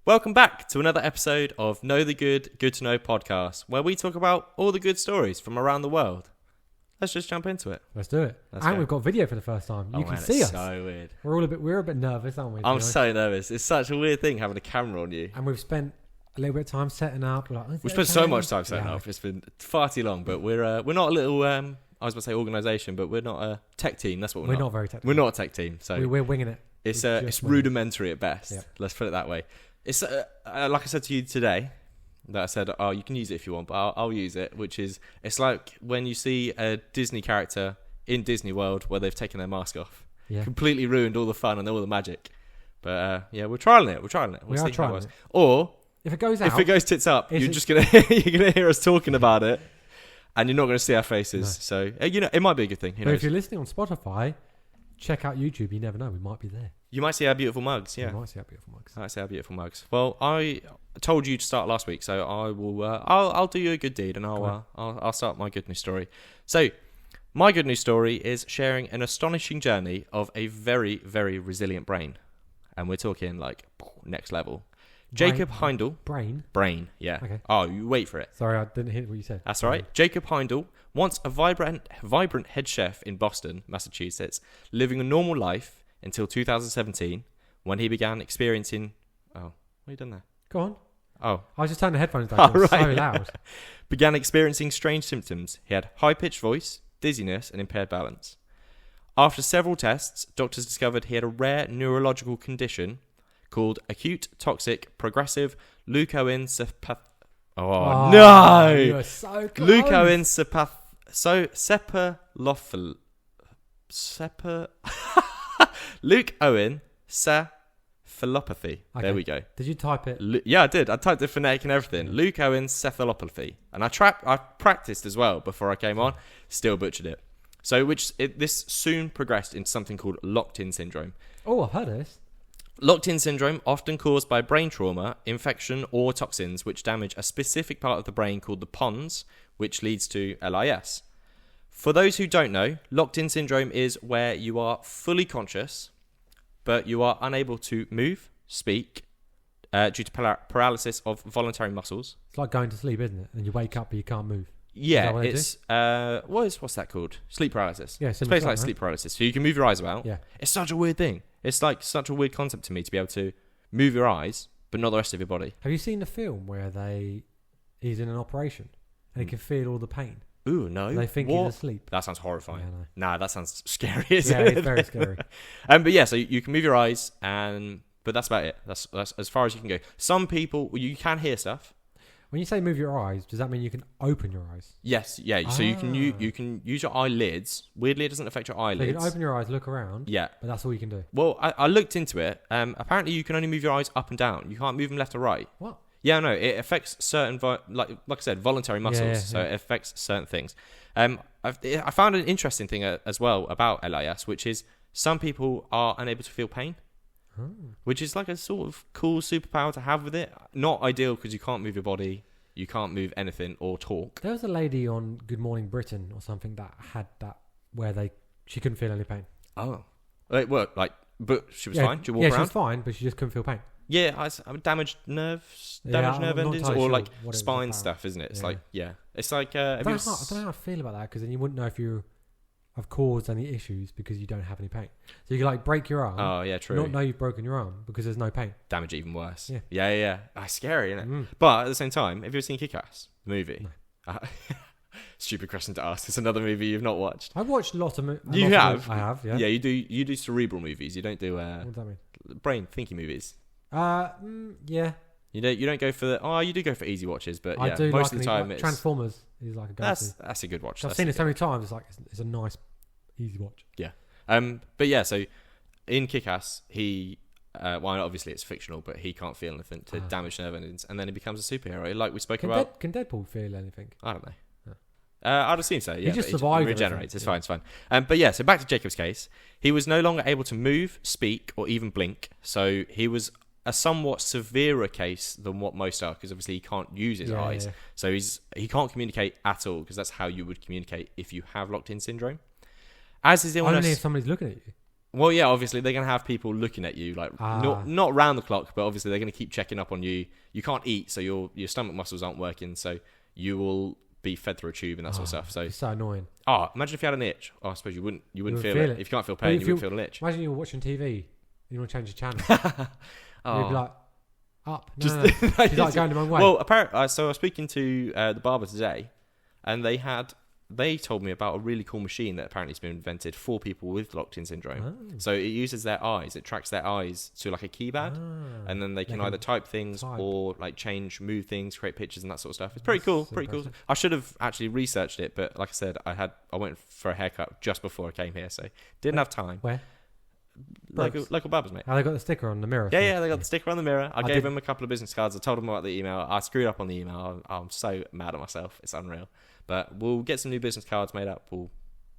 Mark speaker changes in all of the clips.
Speaker 1: Welcome back to another episode of Know the Good, Good to Know podcast, where we talk about all the good stories from around the world. Let's just jump into it.
Speaker 2: Let's do it.
Speaker 1: Let's
Speaker 2: and
Speaker 1: go.
Speaker 2: we've got video for the first time. You can
Speaker 1: Man,
Speaker 2: see
Speaker 1: it's
Speaker 2: us.
Speaker 1: so weird.
Speaker 2: We're a bit nervous, aren't we?
Speaker 1: I'm so nervous. It's such a weird thing having a camera on you.
Speaker 2: And we've spent a little bit of time setting up.
Speaker 1: We've spent so much time setting up. It's been far too long, but we're not a little, I was going to say organisation, but we're not a tech team. That's what we're not.
Speaker 2: We're not very technical.
Speaker 1: We're not a tech team. So
Speaker 2: we're winging it.
Speaker 1: It's rudimentary at best.
Speaker 2: Yeah.
Speaker 1: Let's put it that way. It's like I said to you today, that I said, oh, you can use it if you want, but I'll use it, which is, it's like when you see a Disney character in Disney World where they've taken their mask off. Yeah. Completely ruined all the fun and all the magic. But we're trialing it. We'll see how it works. Or
Speaker 2: if it goes
Speaker 1: tits up, you're gonna hear us talking about it, and you're not gonna see our faces. No. So it might be a good thing.
Speaker 2: But if you're listening on Spotify, check out YouTube. You never know, we might be there.
Speaker 1: You might see our beautiful mugs. Yeah,
Speaker 2: you might see our beautiful mugs.
Speaker 1: I might see our beautiful mugs. Well, I told you to start last week, so I will. I'll do you a good deed, and I'll start my good news story. So, my good news story is sharing an astonishing journey of a very, very resilient brain, and we're talking like next level. Jacob Heindel. Brain, yeah. Okay. Oh, you wait for it.
Speaker 2: Sorry, I didn't hear what you said.
Speaker 1: That's all right. Jacob Heindel, once a vibrant head chef in Boston, Massachusetts, living a normal life until 2017, when he began experiencing... Oh, what have you done there?
Speaker 2: Go on.
Speaker 1: Oh.
Speaker 2: I was just turning the headphones down. Right. So loud.
Speaker 1: Began experiencing strange symptoms. He had high-pitched voice, dizziness, and impaired balance. After several tests, doctors discovered he had a rare neurological condition called acute toxic progressive leukoencephalopathy. Oh, no!
Speaker 2: You are so close.
Speaker 1: Leukoencephalopathy. Okay. There we go.
Speaker 2: Did you type it?
Speaker 1: Yeah, I did. I typed the phonetic and everything. Leukoencephalopathy. And I practiced as well before I came on. Still butchered it. So this soon progressed into something called locked-in syndrome.
Speaker 2: Oh, I've heard of this.
Speaker 1: Locked-in syndrome, often caused by brain trauma, infection, or toxins which damage a specific part of the brain called the pons, which leads to LIS. For those who don't know, locked-in syndrome is where you are fully conscious, but you are unable to move, speak, due to paralysis of voluntary muscles.
Speaker 2: It's like going to sleep, isn't it? And you wake up, but you can't move.
Speaker 1: Yeah, it's what's that called? Sleep paralysis.
Speaker 2: Yeah,
Speaker 1: it's basically like sleep paralysis. So you can move your eyes about.
Speaker 2: Yeah,
Speaker 1: it's such a weird thing. It's like such a weird concept to me to be able to move your eyes, but not the rest of your body.
Speaker 2: Have you seen the film where he's in an operation and he can feel all the pain?
Speaker 1: Ooh, no.
Speaker 2: They think he's asleep.
Speaker 1: That sounds horrifying.
Speaker 2: Yeah,
Speaker 1: Nah, that sounds scary. Isn't it?
Speaker 2: It's very scary.
Speaker 1: But yeah, so you can move your eyes, but that's about it. That's as far as you can go. Some people, you can hear stuff.
Speaker 2: When you say move your eyes, does that mean you can open your eyes?
Speaker 1: Yes, yeah. So you can use your eyelids. Weirdly, it doesn't affect your eyelids.
Speaker 2: So you can open your eyes, look around.
Speaker 1: Yeah,
Speaker 2: but that's all you can do.
Speaker 1: Well, I looked into it. Apparently, you can only move your eyes up and down. You can't move them left or right.
Speaker 2: What?
Speaker 1: Yeah, no. It affects certain, like I said, voluntary muscles. So it affects certain things. I found an interesting thing as well about LIS, which is some people are unable to feel pain. Which is like a sort of cool superpower to have with it. Not ideal because you can't move your body, you can't move anything or talk.
Speaker 2: There was a lady on Good Morning Britain or something that had that where she couldn't feel any pain.
Speaker 1: Oh, it worked. But she was fine. She walked around.
Speaker 2: She was fine, but she just couldn't feel pain.
Speaker 1: Yeah, damaged nerves, nerve endings, or
Speaker 2: sure
Speaker 1: like spine stuff, isn't it? It's it's like. I don't
Speaker 2: know how I feel about that because then you wouldn't know if you have caused any issues because you don't have any pain. So you can break your arm.
Speaker 1: Oh yeah, true.
Speaker 2: Not know you've broken your arm because there's no pain.
Speaker 1: Damage it even worse.
Speaker 2: Yeah.
Speaker 1: Yeah. That's scary, isn't it? But at the same time, have you ever seen Kick-Ass, the movie?
Speaker 2: No.
Speaker 1: Stupid question to ask. It's another movie you've not watched.
Speaker 2: I've watched a lot of movies.
Speaker 1: You have?
Speaker 2: I have, yeah.
Speaker 1: Yeah, you do cerebral movies. You don't do
Speaker 2: what does that mean?
Speaker 1: brain thinky movies.
Speaker 2: Yeah.
Speaker 1: You don't go for you do go for easy watches, but
Speaker 2: I do
Speaker 1: most of the time it's
Speaker 2: Transformers is like a go-to.
Speaker 1: That's a good watch.
Speaker 2: I've seen it so many times. It's a nice easy watch.
Speaker 1: Yeah. But yeah, so in Kick-Ass, he obviously it's fictional, but he can't feel anything to damage nerve endings, and then he becomes a superhero, like we spoke about.
Speaker 2: Can Deadpool feel anything?
Speaker 1: I don't know. I'd assume so. Yeah,
Speaker 2: he just survives.
Speaker 1: He regenerates. It's fine. It's fine. But yeah, so back to Jacob's case, he was no longer able to move, speak, or even blink. So he was a somewhat severer case than what most are, because obviously he can't use his eyes. Yeah. So he can't communicate at all, because that's how you would communicate if you have locked-in syndrome. As his illness,
Speaker 2: only if somebody's looking at you.
Speaker 1: Well, yeah, obviously they're going to have people looking at you, like not round the clock, but obviously they're going to keep checking up on you. You can't eat, so your stomach muscles aren't working, so you will be fed through a tube and that sort of stuff. So
Speaker 2: it's so annoying.
Speaker 1: Oh, imagine if you had an itch. Oh, I suppose you wouldn't feel it. If you can't feel pain, you wouldn't feel an itch.
Speaker 2: Imagine you were watching TV, you want to change the channel. You'd be like, up. No, no. She's like going the wrong way.
Speaker 1: Well, apparently, so I was speaking to the barber today, and they told me about a really cool machine that apparently has been invented for people with locked-in syndrome. Oh. So it uses their eyes. It tracks their eyes to like a keypad, and then they can either type things or like move things, create pictures and that sort of stuff. It's pretty cool. I should have actually researched it, but like I said, I went for a haircut just before I came here, so didn't have time.
Speaker 2: Where?
Speaker 1: Local barbers, mate.
Speaker 2: Oh, they got the sticker on the mirror.
Speaker 1: Yeah, they got the sticker on the mirror. I gave them a couple of business cards. I told them about the email. I screwed up on the email. I'm so mad at myself. It's unreal. But we'll get some new business cards made up. We'll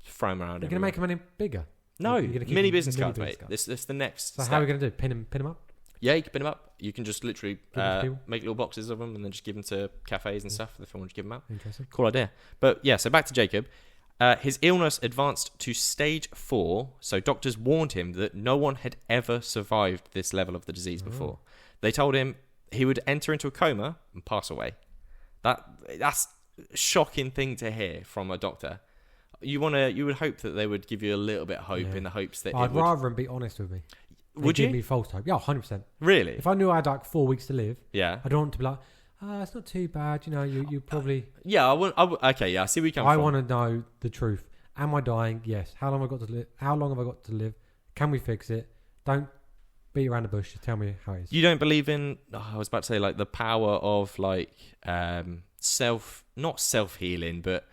Speaker 1: throw them around.
Speaker 2: You're going to make them any bigger?
Speaker 1: No, mini business cards, mate. This is the next
Speaker 2: So
Speaker 1: step.
Speaker 2: how are we going to do? Pin them up?
Speaker 1: Yeah, you can pin them up. You can just literally make little boxes of them and then just give them to cafes and stuff if they want to give them out.
Speaker 2: Interesting.
Speaker 1: Cool idea. But yeah, so back to Jacob. His illness advanced to stage 4, so doctors warned him that no one had ever survived this level of the disease before. They told him he would enter into a coma and pass away. That's a shocking thing to hear from a doctor. You would hope that they would give you a little bit of hope in the hopes that
Speaker 2: I'd rather them be honest with me.
Speaker 1: Would you?
Speaker 2: Give me false hope. Yeah, 100%.
Speaker 1: Really?
Speaker 2: If I knew I had like 4 weeks to live,
Speaker 1: yeah,
Speaker 2: I don't want to be like, it's not too bad. You know, you probably.
Speaker 1: Yeah, I would. Okay, yeah, I see where you come from.
Speaker 2: I want to know the truth. Am I dying? Yes. How long have I got to live? How long have I got to live? Can we fix it? Don't beat around the bush. Just tell me how it is.
Speaker 1: You don't believe in? I was about to say like the power of like not self-healing, but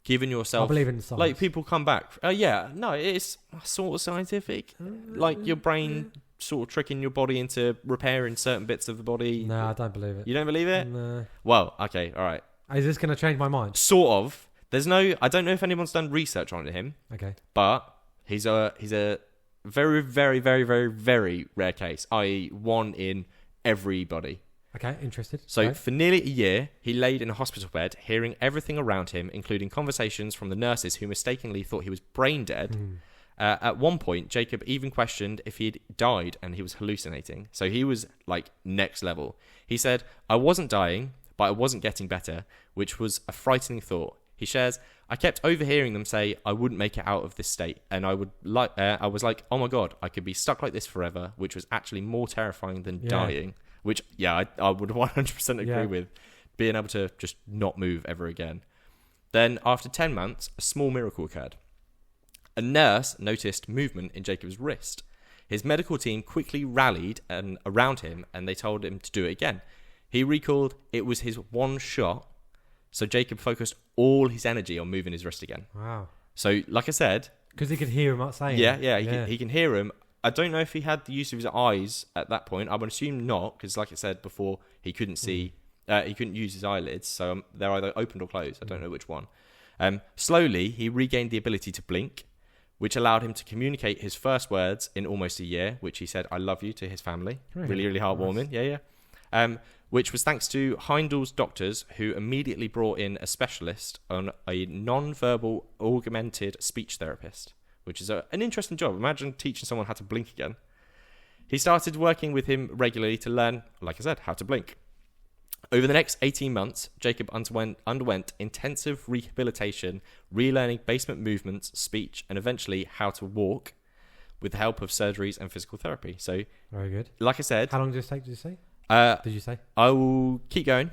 Speaker 1: giving yourself.
Speaker 2: I believe in science.
Speaker 1: Like people come back. Yeah, no, it's sort of scientific. Like your brain sort of tricking your body into repairing certain bits of the body.
Speaker 2: No, I don't believe it.
Speaker 1: You don't believe it?
Speaker 2: No.
Speaker 1: Well, okay, all right.
Speaker 2: Is this going to change my mind?
Speaker 1: Sort of. I don't know if anyone's done research on him.
Speaker 2: Okay.
Speaker 1: But he's a very, very, very, very, very rare case, i.e. one in everybody.
Speaker 2: Okay, interested.
Speaker 1: So for nearly a year, he laid in a hospital bed, hearing everything around him, including conversations from the nurses who mistakenly thought he was brain dead. At one point, Jacob even questioned if he'd died and he was hallucinating. So he was like next level. He said, "I wasn't dying, but I wasn't getting better," which was a frightening thought. He shares, "I kept overhearing them say I wouldn't make it out of this state, and I was like, oh my god, I could be stuck like this forever," which was actually more terrifying than dying. Which, yeah, I would 100% agree with, being able to just not move ever again. Then, after 10 months, a small miracle occurred. A nurse noticed movement in Jacob's wrist. His medical team quickly rallied around him, and they told him to do it again. He recalled it was his one shot, so Jacob focused all his energy on moving his wrist again.
Speaker 2: Wow.
Speaker 1: So, like I said...
Speaker 2: Because he could hear him saying
Speaker 1: he can hear him. I don't know if he had the use of his eyes at that point. I would assume not, because like I said before, he couldn't see... he couldn't use his eyelids, so they're either opened or closed. I don't know which one. Slowly, he regained the ability to blink, which allowed him to communicate his first words in almost a year, which he said, "I love you," to his family. Really, really heartwarming. Nice. Yeah. Which was thanks to Heindel's doctors, who immediately brought in a specialist on a non-verbal augmented speech therapist, which is an interesting job. Imagine teaching someone how to blink again. He started working with him regularly to learn, like I said, how to blink. Over the next 18 months, Jacob underwent intensive rehabilitation, relearning basement movements, speech, and eventually how to walk with the help of surgeries and physical therapy. So,
Speaker 2: very good.
Speaker 1: Like I said...
Speaker 2: How long did it take, did you say? Did you say?
Speaker 1: I will keep going.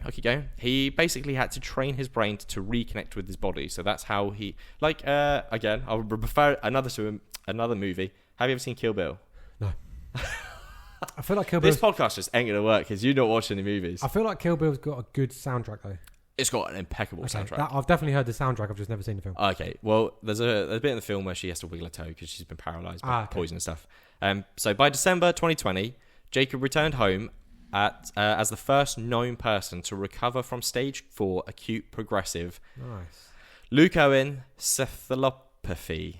Speaker 1: He basically had to train his brain to reconnect with his body. So that's how he... again, I would refer another movie. Have you ever seen Kill Bill?
Speaker 2: No. I feel like Kill Bill...
Speaker 1: This podcast just ain't going to work because you don't watch any movies.
Speaker 2: I feel like Kill Bill's got a good soundtrack, though.
Speaker 1: It's got an impeccable soundtrack.
Speaker 2: I've definitely heard the soundtrack. I've just never seen the film.
Speaker 1: Okay. Well, there's a bit in the film where she has to wiggle her toe because she's been paralysed by poison and stuff. So by December 2020, Jacob returned home as the first known person to recover from stage 4 acute progressive leukoencephalopathy.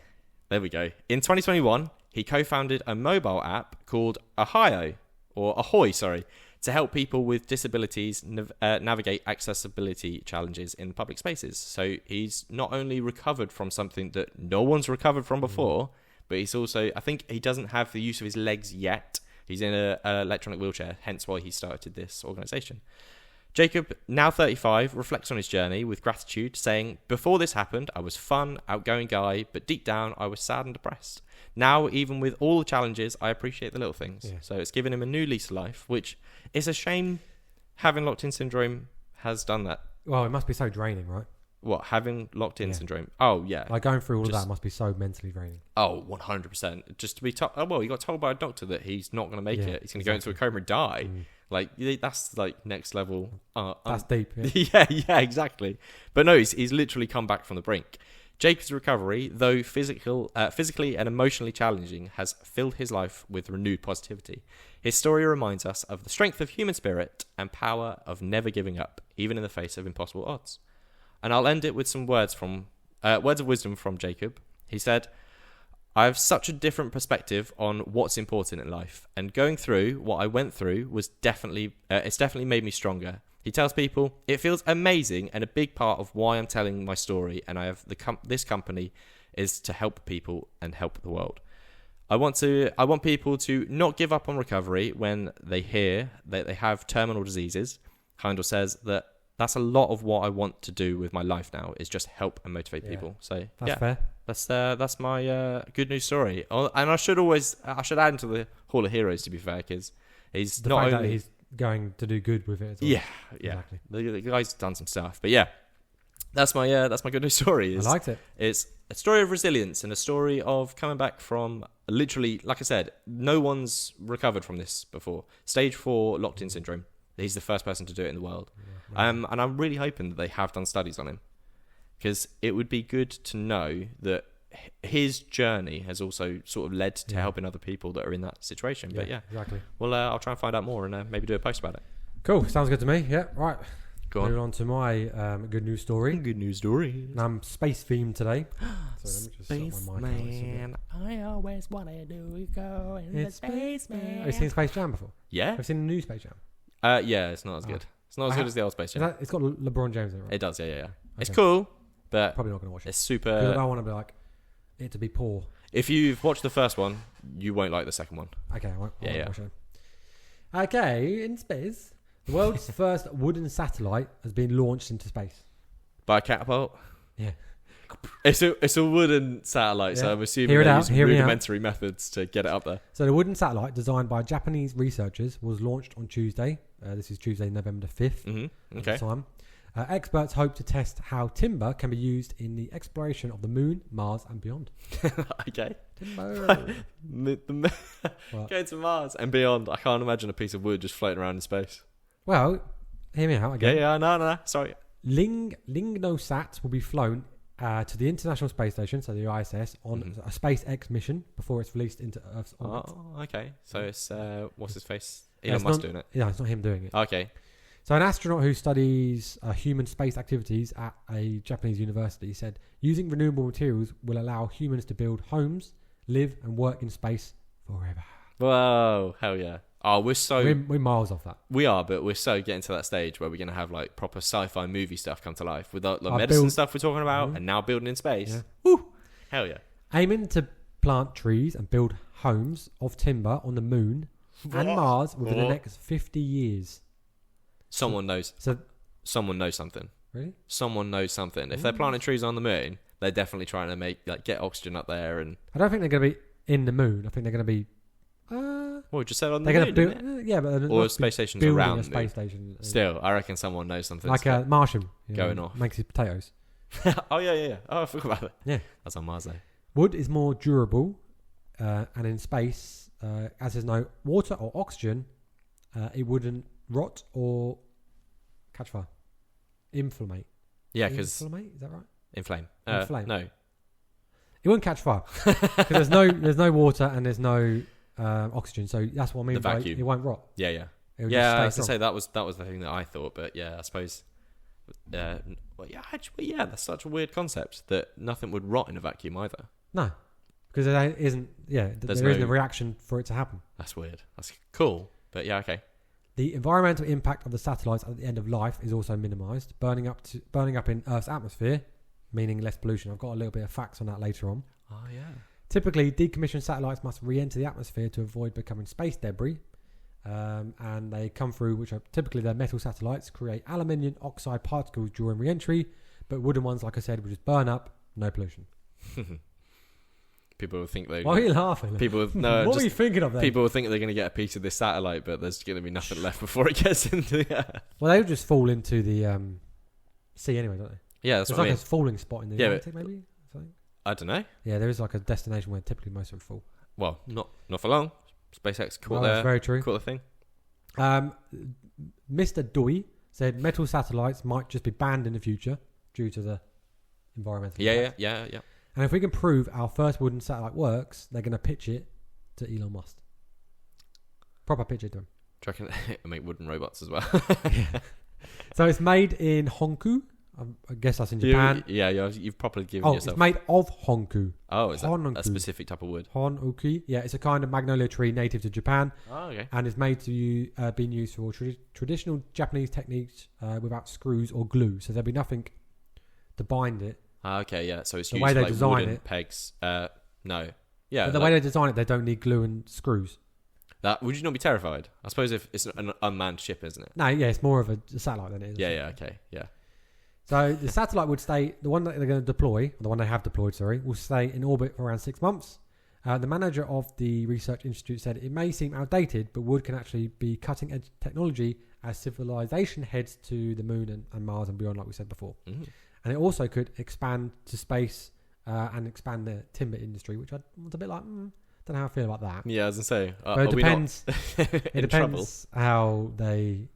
Speaker 1: There we go. In 2021, he co-founded a mobile app called Ahoy, to help people with disabilities navigate accessibility challenges in public spaces. So he's not only recovered from something that no one's recovered from before, but he's also, I think he doesn't have the use of his legs yet. He's in an electronic wheelchair, hence why he started this organisation. Jacob, now 35, reflects on his journey with gratitude, saying, "Before this happened, I was fun, outgoing guy, but deep down, I was sad and depressed. Now, even with all the challenges, I appreciate the little things." Yeah. So it's given him a new lease of life, which is a shame having locked-in syndrome has done that.
Speaker 2: Well, it must be so draining, right?
Speaker 1: What, having locked-in syndrome? Oh, yeah.
Speaker 2: Like going through all of that must be so mentally draining.
Speaker 1: Oh, 100%. Just to be told, he got told by a doctor that he's not going to make it. He's going to go into a coma and die. Like, that's like next level.
Speaker 2: That's deep. Yeah.
Speaker 1: yeah, exactly. But no, he's literally come back from the brink. Jacob's recovery, though physically and emotionally challenging, has filled his life with renewed positivity. His story reminds us of the strength of human spirit and power of never giving up, even in the face of impossible odds. And I'll end it with some words of wisdom from Jacob. He said, "I have such a different perspective on what's important in life, and going through what I went through was it's definitely made me stronger." He tells people, "It feels amazing, and a big part of why I'm telling my story, and I have this company, is to help people and help the world. I want people to not give up on recovery when they hear that they have terminal diseases." Heindel says that that's a lot of what I want to do with my life now, is just help and motivate people. So
Speaker 2: that's fair.
Speaker 1: That's my good news story. Oh, and I should add into the Hall of Heroes, to be fair, because he's
Speaker 2: the
Speaker 1: not
Speaker 2: fact
Speaker 1: only
Speaker 2: that he's going to do good with it as well.
Speaker 1: Yeah.
Speaker 2: Exactly.
Speaker 1: The guy's done some stuff, but yeah, that's my good news story.
Speaker 2: I liked it.
Speaker 1: It's a story of resilience and a story of coming back from literally, like I said, no one's recovered from this before. Stage 4 locked-in syndrome. He's the first person to do it in the world. And I'm really hoping that they have done studies on him, because it would be good to know that his journey has also sort of led to helping other people that are in that situation. But yeah,
Speaker 2: exactly.
Speaker 1: Well, I'll try and find out more and maybe do a post about it.
Speaker 2: Cool. Sounds good to me. Yeah, right.
Speaker 1: Go on.
Speaker 2: Moving on to my good news story.
Speaker 1: Good news story.
Speaker 2: And I'm space themed today.
Speaker 1: So Space man, I always wanted to go in the space man.
Speaker 2: Have you seen Space Jam before?
Speaker 1: Yeah.
Speaker 2: Have you seen the new Space Jam?
Speaker 1: Yeah, it's not as good. It's not as good as the old Space Jam.
Speaker 2: It's got LeBron James in it, right?
Speaker 1: It does, yeah.
Speaker 2: Okay.
Speaker 1: It's cool, but
Speaker 2: probably not going to watch it.
Speaker 1: It's super.
Speaker 2: Because I don't want to be like it to be poor.
Speaker 1: If you've watched the first one, you won't like the second one.
Speaker 2: Okay, I won't watch it. Okay, in space, the world's first wooden satellite has been launched into space
Speaker 1: By a catapult?
Speaker 2: Yeah.
Speaker 1: It's a wooden satellite, so I'm assuming they're using rudimentary methods to get it up there.
Speaker 2: So the wooden satellite, designed by Japanese researchers, was launched on Tuesday. This is Tuesday, November 5th.
Speaker 1: Mm-hmm. Okay.
Speaker 2: Time. Experts hope to test how timber can be used in the exploration of the moon, Mars, and beyond.
Speaker 1: Okay.
Speaker 2: Timber.
Speaker 1: Going to Mars and beyond. I can't imagine a piece of wood just floating around in space.
Speaker 2: Well, hear me out again.
Speaker 1: Yeah, no. Sorry.
Speaker 2: Lignosat will be flown to the International Space Station, so the ISS, on a SpaceX mission before it's released into Earth's orbit.
Speaker 1: Oh, okay. So it's, what's his face? Elon Musk doing it?
Speaker 2: Yeah, it's not him doing it.
Speaker 1: Okay.
Speaker 2: So an astronaut who studies human space activities at a Japanese university said using renewable materials will allow humans to build homes, live and work in space forever.
Speaker 1: Whoa, hell yeah. Oh, we're
Speaker 2: miles off that.
Speaker 1: We are, but we're so getting to that stage where we're going to have like proper sci-fi movie stuff come to life with the medicine stuff we're talking about and now building in space.
Speaker 2: Yeah.
Speaker 1: Woo! Hell yeah.
Speaker 2: Aiming to plant trees and build homes of timber on the moon and Mars within the next 50 years.
Speaker 1: Someone knows something.
Speaker 2: Really?
Speaker 1: Someone knows something. If they're planting trees on the moon, they're definitely trying to get oxygen up there. And
Speaker 2: I don't think they're going to be in the moon. I think they're going to be.
Speaker 1: Well, just said on the moon.
Speaker 2: But
Speaker 1: or space stations around
Speaker 2: a space station.
Speaker 1: Still, I reckon someone knows something.
Speaker 2: Like a Martian
Speaker 1: going off.
Speaker 2: Makes his potatoes.
Speaker 1: Oh yeah. Oh, I forgot about that.
Speaker 2: Yeah,
Speaker 1: that's on Mars though.
Speaker 2: Wood is more durable, and in space, as there's no water or oxygen, it wouldn't rot or catch fire. Inflammate.
Speaker 1: Yeah, because
Speaker 2: inflammate, is that right?
Speaker 1: Inflame.
Speaker 2: Inflame.
Speaker 1: No,
Speaker 2: it wouldn't catch fire because there's no water and there's no oxygen. So that's what I mean.
Speaker 1: The vacuum.
Speaker 2: It won't rot.
Speaker 1: Yeah. I was gonna say that was the thing that I thought, but yeah, I suppose. That's such a weird concept that nothing would rot in a vacuum either.
Speaker 2: No, because there isn't. Yeah, there isn't a reaction for it to happen.
Speaker 1: That's weird. That's cool, but yeah, okay.
Speaker 2: The environmental impact of the satellites at the end of life is also minimised, burning up in Earth's atmosphere, meaning less pollution. I've got a little bit of facts on that later on.
Speaker 1: Oh yeah.
Speaker 2: Typically, decommissioned satellites must re-enter the atmosphere to avoid becoming space debris. And they come through, which are typically their metal satellites, create aluminium oxide particles during re-entry, but wooden ones, like I said, will just burn up, no pollution.
Speaker 1: People will think they.
Speaker 2: Why are you laughing?
Speaker 1: No.
Speaker 2: What were you thinking of then?
Speaker 1: People will think they're going to get a piece of this satellite, but there's going to be nothing left before it gets into the Earth.
Speaker 2: Well, they'll just fall into the sea anyway, don't they?
Speaker 1: Yeah, that's
Speaker 2: There's
Speaker 1: what
Speaker 2: like
Speaker 1: I
Speaker 2: a
Speaker 1: mean.
Speaker 2: falling spot in the Atlantic, maybe. Something.
Speaker 1: I don't know.
Speaker 2: Yeah, there is like a destination where typically most of them fall.
Speaker 1: Well, not for long. SpaceX caught
Speaker 2: That's very true.
Speaker 1: Caught the thing.
Speaker 2: Mr. Dewey said metal satellites might just be banned in the future due to the environmental impact.
Speaker 1: Yeah.
Speaker 2: And if we can prove our first wooden satellite works, they're going to pitch it to Elon Musk. Proper pitch it to him.
Speaker 1: Do you reckon it'll make wooden robots as well?
Speaker 2: Yeah. So it's made in Hongkou. I guess that's in Japan.
Speaker 1: You've properly given yourself.
Speaker 2: It's made of Honku.
Speaker 1: Oh, is that
Speaker 2: Honku.
Speaker 1: a specific type of wood?
Speaker 2: Honku. Yeah, it's a kind of magnolia tree native to Japan.
Speaker 1: Oh, okay.
Speaker 2: And is made to being used for traditional Japanese techniques without screws or glue. So there'll be nothing to bind it.
Speaker 1: Okay, yeah. So it's
Speaker 2: The
Speaker 1: used
Speaker 2: way they
Speaker 1: like
Speaker 2: design
Speaker 1: wooden
Speaker 2: it.
Speaker 1: pegs. No. Yeah.
Speaker 2: But the way they design it, they don't need glue and screws.
Speaker 1: That would you not be terrified? I suppose if it's an unmanned ship, isn't it?
Speaker 2: No, yeah, it's more of a satellite than it is.
Speaker 1: Yeah. Okay. Yeah.
Speaker 2: So the satellite would stay, the one that they're going to deploy, the one they have deployed, will stay in orbit for around 6 months. The manager of the research institute said it may seem outdated, but wood can actually be cutting edge technology as civilization heads to the moon and Mars and beyond, like we said before.
Speaker 1: Mm.
Speaker 2: And it also could expand to space and expand the timber industry, which I was a bit like, don't know how I feel about that.
Speaker 1: Yeah, I was going to say.
Speaker 2: But it depends.
Speaker 1: It depends
Speaker 2: how they...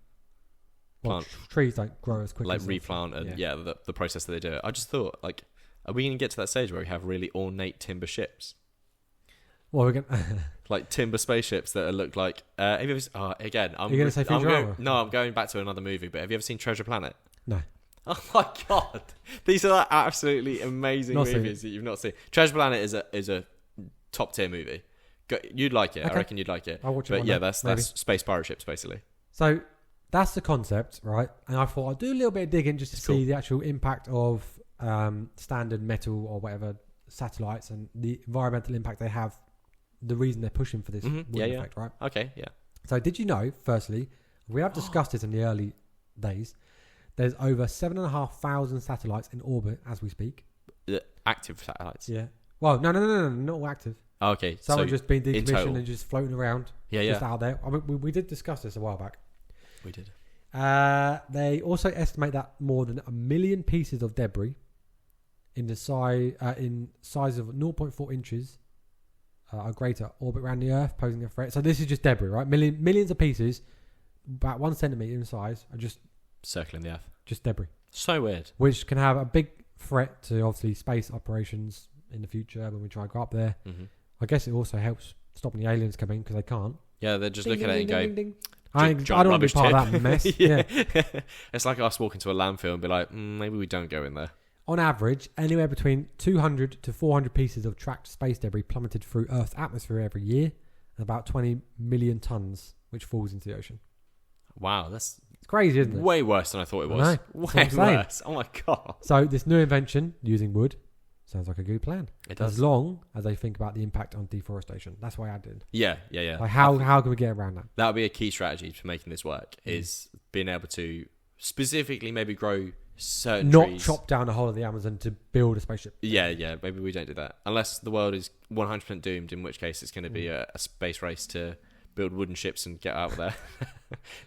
Speaker 1: Plant.
Speaker 2: Trees don't grow as quickly.
Speaker 1: Like replant and the process that they do it. I just thought, like, are we going to get to that stage where we have really ornate timber ships?
Speaker 2: Well, we're going
Speaker 1: like timber spaceships that look like... have you ever... again, I'm
Speaker 2: going to say Futurama?
Speaker 1: I'm going back to another movie, but have you ever seen Treasure Planet?
Speaker 2: No.
Speaker 1: Oh my God. These are like absolutely amazing movies that you've not seen. Treasure Planet is a top tier movie. You'd like it. Okay. I reckon you'd like it.
Speaker 2: I'll watch it.
Speaker 1: But yeah, that's space pirate ships, basically.
Speaker 2: So... That's the concept, right? And I thought I'd do a little bit of digging just to see the actual impact of standard metal or whatever satellites and the environmental impact they have, the reason they're pushing for this effect, right?
Speaker 1: Okay, yeah.
Speaker 2: So did you know, firstly, we have discussed this in the early days, there's over 7,500 satellites in orbit as we speak.
Speaker 1: Active satellites?
Speaker 2: Yeah. Well, no, not all active.
Speaker 1: Oh, okay.
Speaker 2: Some have just been decommissioned and just floating around just out there. I mean, we did discuss this a while back.
Speaker 1: We did.
Speaker 2: They also estimate that more than 1 million pieces of debris in size of 0.4 inches are greater orbit around the Earth, posing a threat. So this is just debris, right? Millions of pieces, about 1 centimetre in size, are just
Speaker 1: circling the Earth.
Speaker 2: Just debris.
Speaker 1: So weird.
Speaker 2: Which can have a big threat to obviously space operations in the future when we try to go up there.
Speaker 1: Mm-hmm.
Speaker 2: I guess it also helps stopping the aliens coming because they can't.
Speaker 1: Yeah, they're just looking at it and go.
Speaker 2: Ding. I don't want to be part of that mess. Yeah.
Speaker 1: It's like us walking to a landfill and be like, maybe we don't go in there.
Speaker 2: On average, anywhere between 200 to 400 pieces of tracked space debris plummeted through Earth's atmosphere every year, and about 20 million tons, which falls into the ocean.
Speaker 1: Wow, it's
Speaker 2: crazy, isn't it?
Speaker 1: Way worse than I thought it was. Way worse. Oh my God.
Speaker 2: So this new invention using wood sounds like a good plan.
Speaker 1: It does.
Speaker 2: As long as they think about the impact on deforestation. That's why I did.
Speaker 1: Yeah.
Speaker 2: Like how can we get around that?
Speaker 1: That would be a key strategy to making this work, is being able to specifically maybe grow certain trees.
Speaker 2: Not chop down the whole of the Amazon to build a spaceship.
Speaker 1: Yeah. Maybe we don't do that. Unless the world is 100% doomed, in which case it's going to be a space race to build wooden ships and get out of there.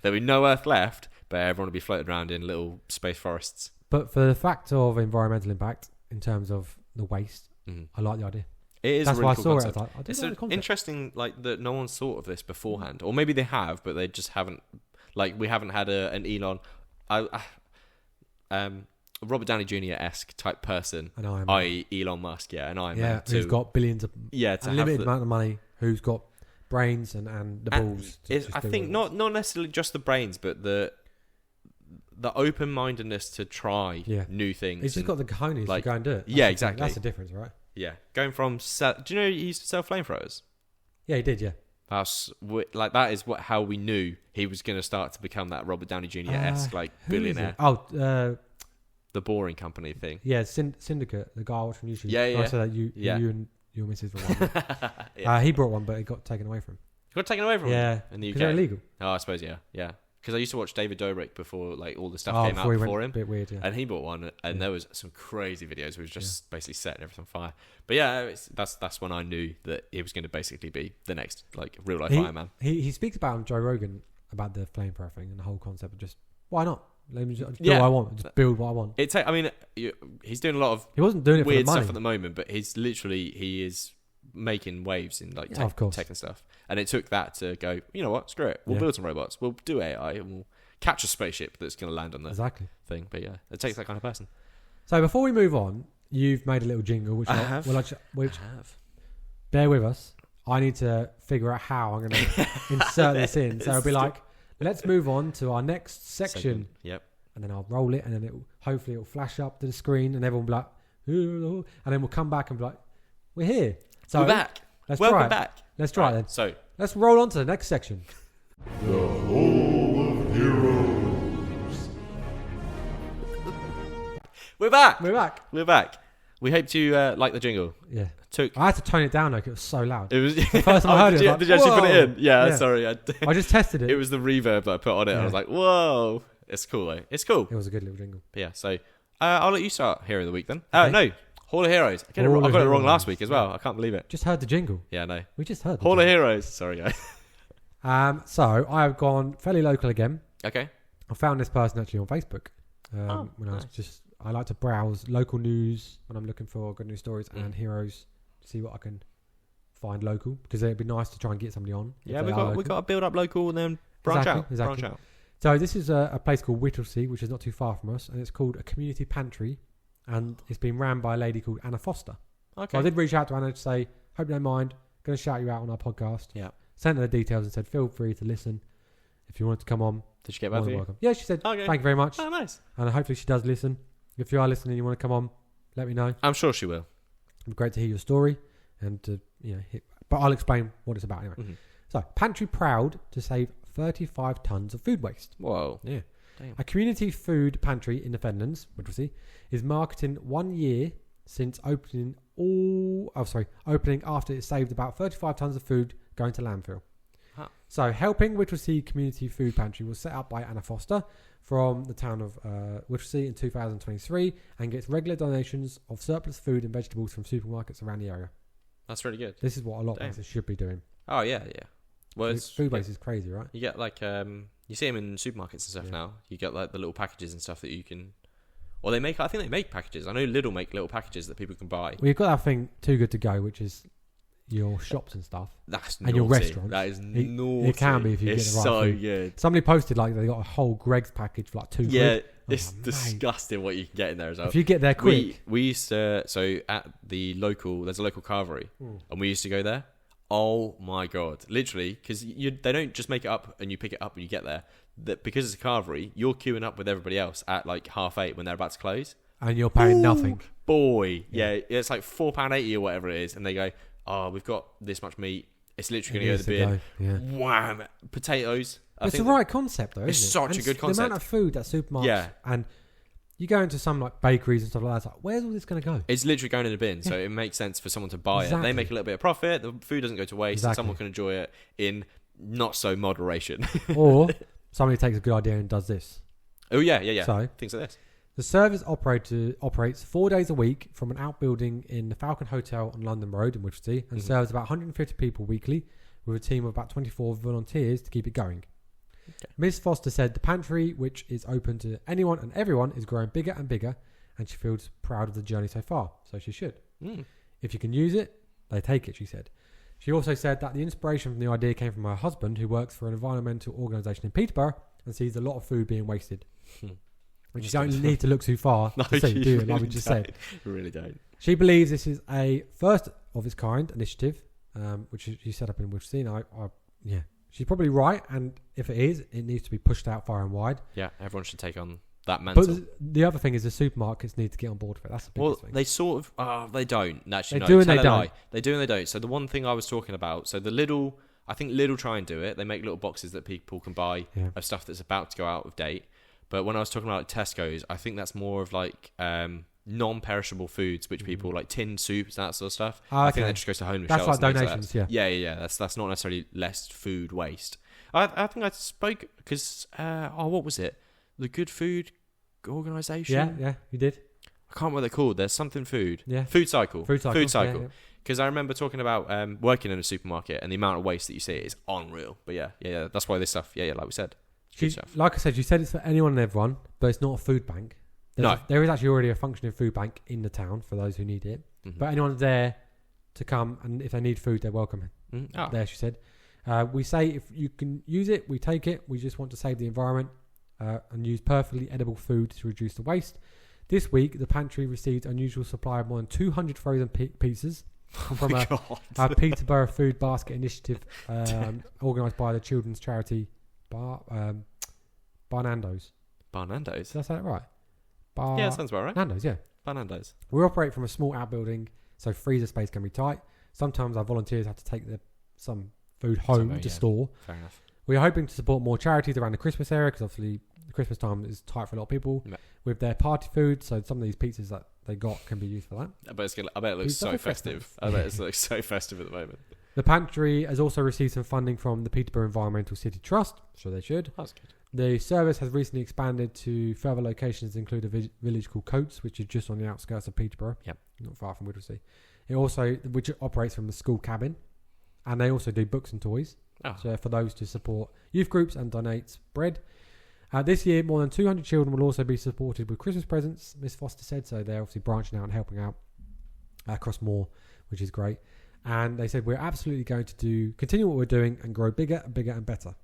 Speaker 1: There'll be no Earth left, but everyone will be floating around in little space forests.
Speaker 2: But for the fact of environmental impact, in terms of the waste, I like the idea.
Speaker 1: It is
Speaker 2: That's
Speaker 1: a really
Speaker 2: why
Speaker 1: cool
Speaker 2: I saw
Speaker 1: concept. It.
Speaker 2: I was
Speaker 1: It's
Speaker 2: like,
Speaker 1: interesting, like, that no one's thought of this beforehand. Or maybe they have, but they just haven't. Like, we haven't had an Elon... Robert Downey Jr.-esque type person, i.e. Elon Musk, and Iron Man.
Speaker 2: Who's got billions of...
Speaker 1: to
Speaker 2: unlimited amount of money, who's got brains and the balls.
Speaker 1: I think not necessarily just the brains, but the open-mindedness to try new things.
Speaker 2: He's just got the cojones to go and do it.
Speaker 1: Exactly.
Speaker 2: That's the difference, right?
Speaker 1: Yeah. Going from... do you know he used to sell flamethrowers? Yeah,
Speaker 2: he did, yeah.
Speaker 1: That is how we knew he was going to start to become that Robert Downey Jr.-esque billionaire.
Speaker 2: The
Speaker 1: Boring Company thing.
Speaker 2: Yeah, Syndicate, the guy I watched from YouTube.
Speaker 1: Yeah.
Speaker 2: I said that you your missus for one.
Speaker 1: Yeah.
Speaker 2: He brought one, but it got taken away from him.
Speaker 1: Got taken away from him in the UK.
Speaker 2: Because they're illegal.
Speaker 1: Oh, I suppose, yeah. Because I used to watch David Dobrik before like all the stuff came out
Speaker 2: before
Speaker 1: before
Speaker 2: went
Speaker 1: him.
Speaker 2: A bit weird, yeah.
Speaker 1: And he bought one, and there was some crazy videos where he was just basically setting everything on fire. But yeah, that's when I knew that he was going to basically be the next like real life Iron Man.
Speaker 2: He speaks about on Joe Rogan about the flamethrower thing and the whole concept of just why not? Let me just do what I want, just build what I want.
Speaker 1: He's doing a lot of
Speaker 2: he wasn't doing it
Speaker 1: weird
Speaker 2: for the money.
Speaker 1: stuff at the moment, but he is making waves in like tech and stuff. And it took that to go, you know what, screw it. We'll build some robots. We'll do AI and we'll catch a spaceship that's going to land on the thing. But yeah, it takes that kind of person.
Speaker 2: So before we move on, you've made a little jingle, which I have. Bear with us. I need to figure out how I'm going to insert this in. So it'll be like, let's move on to our next section.
Speaker 1: Yep.
Speaker 2: And then I'll roll it, and then hopefully it'll flash up to the screen, and everyone will be like, ooh, and then we'll come back and be like, we're here. So
Speaker 1: we're back.
Speaker 2: Welcome
Speaker 1: back.
Speaker 2: Let's try it then.
Speaker 1: So
Speaker 2: let's roll on to the next section.
Speaker 3: The Hall of Heroes.
Speaker 1: We're back.
Speaker 2: We're back.
Speaker 1: We hope you like the jingle.
Speaker 2: Yeah. I had to tone it down though, 'cause it was so loud.
Speaker 1: It was
Speaker 2: the first time I heard it.
Speaker 1: Did you actually put it in? Yeah. Sorry.
Speaker 2: I just tested it.
Speaker 1: It was the reverb that I put on it. Yeah. I was like, whoa. It's cool though. It's cool.
Speaker 2: It was a good little jingle.
Speaker 1: But yeah. So I'll let you start Hero of the Week then. No. Hall of Heroes. I got it wrong last week as well. I can't believe it.
Speaker 2: Just heard the jingle.
Speaker 1: Yeah, no.
Speaker 2: We just heard the
Speaker 1: Hall
Speaker 2: jingle.
Speaker 1: of Heroes. Sorry, guys.
Speaker 2: So I've gone fairly local again.
Speaker 1: Okay.
Speaker 2: I found this person actually on Facebook. I like to browse local news when I'm looking for good news stories and heroes to see what I can find local, because it'd be nice to try and get somebody on.
Speaker 1: Yeah, we got to build up local and then branch out.
Speaker 2: So this is a place called Whittlesey, which is not too far from us, and it's called a community pantry, and it's been ran by a lady called Anna Foster.
Speaker 1: Okay.
Speaker 2: So I did reach out to Anna to say, hope you don't mind, going to shout you out on our podcast.
Speaker 1: Yeah.
Speaker 2: Sent her the details and said, feel free to listen if you wanted to come on.
Speaker 1: Did she get back to you?
Speaker 2: Welcome. Yeah, she said, thank you very much.
Speaker 1: Oh, nice.
Speaker 2: And hopefully she does listen. If you are listening and you want to come on, let me know.
Speaker 1: I'm sure she will.
Speaker 2: It'd be great to hear your story and to, but I'll explain what it's about anyway.
Speaker 1: Mm-hmm.
Speaker 2: So, Pantry proud to save 35 tons of food waste.
Speaker 1: Whoa.
Speaker 2: Yeah.
Speaker 1: Damn.
Speaker 2: A community food pantry in the Fenlands, Whittlesey, is marketing 1 year since opening after it saved about 35 tons of food going to landfill.
Speaker 1: Huh.
Speaker 2: So, Helping Whittlesey Community Food Pantry was set up by Anna Foster from the town of Whittlesey in 2023 and gets regular donations of surplus food and vegetables from supermarkets around the area.
Speaker 1: That's really good.
Speaker 2: This is what a lot of places should be doing.
Speaker 1: Oh, yeah. Well,
Speaker 2: food waste is crazy, right?
Speaker 1: You get like, you see them in supermarkets and stuff now. You get like the little packages and stuff that you can, or I think they make packages. I know Lidl make little packages that people can buy.
Speaker 2: Well, you've got that thing, Too Good To Go, which is your shops and stuff.
Speaker 1: That's
Speaker 2: and
Speaker 1: naughty.
Speaker 2: Your restaurants.
Speaker 1: That is naughty.
Speaker 2: It can be if you get the right
Speaker 1: so
Speaker 2: food.
Speaker 1: good.
Speaker 2: Somebody posted like they got a whole Greg's package for like £2.
Speaker 1: Yeah, it's disgusting what you can get in there as well.
Speaker 2: If you get there quick.
Speaker 1: We used to, so at the local, there's a local carvery, and we used to go there. Oh my God. Literally, because they don't just make it up and you pick it up when you get there. Because it's a carvery, you're queuing up with everybody else at like 8:30 when they're about to close.
Speaker 2: And you're paying nothing.
Speaker 1: Boy. Yeah, it's like £4.80 or whatever it is. And they go, oh, we've got this much meat. It's literally going to go in the bin. Yeah. Wham! Potatoes.
Speaker 2: It's the right concept though, isn't
Speaker 1: it's such a good concept.
Speaker 2: The amount of food that supermarkets and you go into some like bakeries and stuff like that, it's like, where's all this going to go?
Speaker 1: It's literally going in a bin, so it makes sense for someone to buy it. They make a little bit of profit, the food doesn't go to waste, and someone can enjoy it in not so moderation.
Speaker 2: Or somebody takes a good idea and does this.
Speaker 1: Oh yeah.
Speaker 2: So,
Speaker 1: things like this.
Speaker 2: The service operates 4 days a week from an outbuilding in the Falcon Hotel on London Road in Whittlesey and serves about 150 people weekly with a team of about 24 volunteers to keep it going. Okay. Ms. Foster said the pantry, which is open to anyone and everyone, is growing bigger and bigger, and she feels proud of the journey so far, so she should. If you can use it, they take it, she said. She also said that the inspiration from the idea came from her husband, who works for an environmental organisation in Peterborough and sees a lot of food being wasted. Which you don't need to look too far to see, do it, like we just said.
Speaker 1: You really don't.
Speaker 2: She believes this is a first of its kind initiative, which she set up in Whittlesey. Yeah, she's probably right, and if it is, it needs to be pushed out far and wide.
Speaker 1: Yeah, everyone should take on that mantle.
Speaker 2: But the other thing is the supermarkets need to get on board with it. That's the biggest thing.
Speaker 1: They sort of, they don't. Actually,
Speaker 2: they do and they don't.
Speaker 1: They do and they don't. So the one thing I was talking about, so the Lidl, I think Lidl try and do it. They make little boxes that people can buy of stuff that's about to go out of date. But when I was talking about like Tesco's, I think that's more of like non-perishable foods, which people like tinned soups, that sort of stuff.
Speaker 2: Oh,
Speaker 1: I think
Speaker 2: okay.
Speaker 1: that just goes to homeless
Speaker 2: That's
Speaker 1: shelters.
Speaker 2: like
Speaker 1: and things
Speaker 2: donations,
Speaker 1: that. Yeah. That's not necessarily less food waste. I think I spoke because what was it? The Good Food Organisation.
Speaker 2: Yeah, you did.
Speaker 1: I can't remember what they're called. There's something food.
Speaker 2: Yeah.
Speaker 1: Food cycle.
Speaker 2: Food cycle. Yeah.
Speaker 1: Because I remember talking about working in a supermarket and the amount of waste that you see is unreal. But yeah. That's why this stuff. Yeah, like we said.
Speaker 2: Like I said, you said it's for anyone and everyone, but it's not a food bank. There is actually already a functioning food bank in the town for those who need it.
Speaker 1: Mm-hmm.
Speaker 2: But anyone's there to come, and if they need food, they're welcome.
Speaker 1: Mm-hmm. Oh.
Speaker 2: There, she said. We say if you can use it, we take it. We just want to save the environment and use perfectly edible food to reduce the waste. This week, the pantry received an unusual supply of more than 200 frozen pizzas from a Peterborough Food Basket Initiative organised by the children's charity Barnando's.
Speaker 1: Barnando's?
Speaker 2: Did I say that right?
Speaker 1: Yeah, that sounds about right.
Speaker 2: Nando's, yeah.
Speaker 1: Barnando's.
Speaker 2: We operate from a small outbuilding, so freezer space can be tight. Sometimes our volunteers have to take some food home to store.
Speaker 1: Fair enough.
Speaker 2: We are hoping to support more charities around the Christmas area because obviously the Christmas time is tight for a lot of people with their party food. So some of these pizzas that they got can be used for that.
Speaker 1: I bet it looks so festive. I bet it looks so festive at the moment.
Speaker 2: The pantry has also received some funding from the Peterborough Environmental City Trust. So they should.
Speaker 1: That's good.
Speaker 2: The service has recently expanded to further locations, include a village called Coates, which is just on the outskirts of Peterborough.
Speaker 1: Yep.
Speaker 2: Not far from Whittlesey. Which operates from the school cabin. And they also do books and toys.
Speaker 1: Oh.
Speaker 2: So for those to support youth groups and donates bread. This year, more than 200 children will also be supported with Christmas presents, Miss Foster said. So they're obviously branching out and helping out across more, which is great. And they said we're absolutely going to continue what we're doing and grow bigger and bigger and better.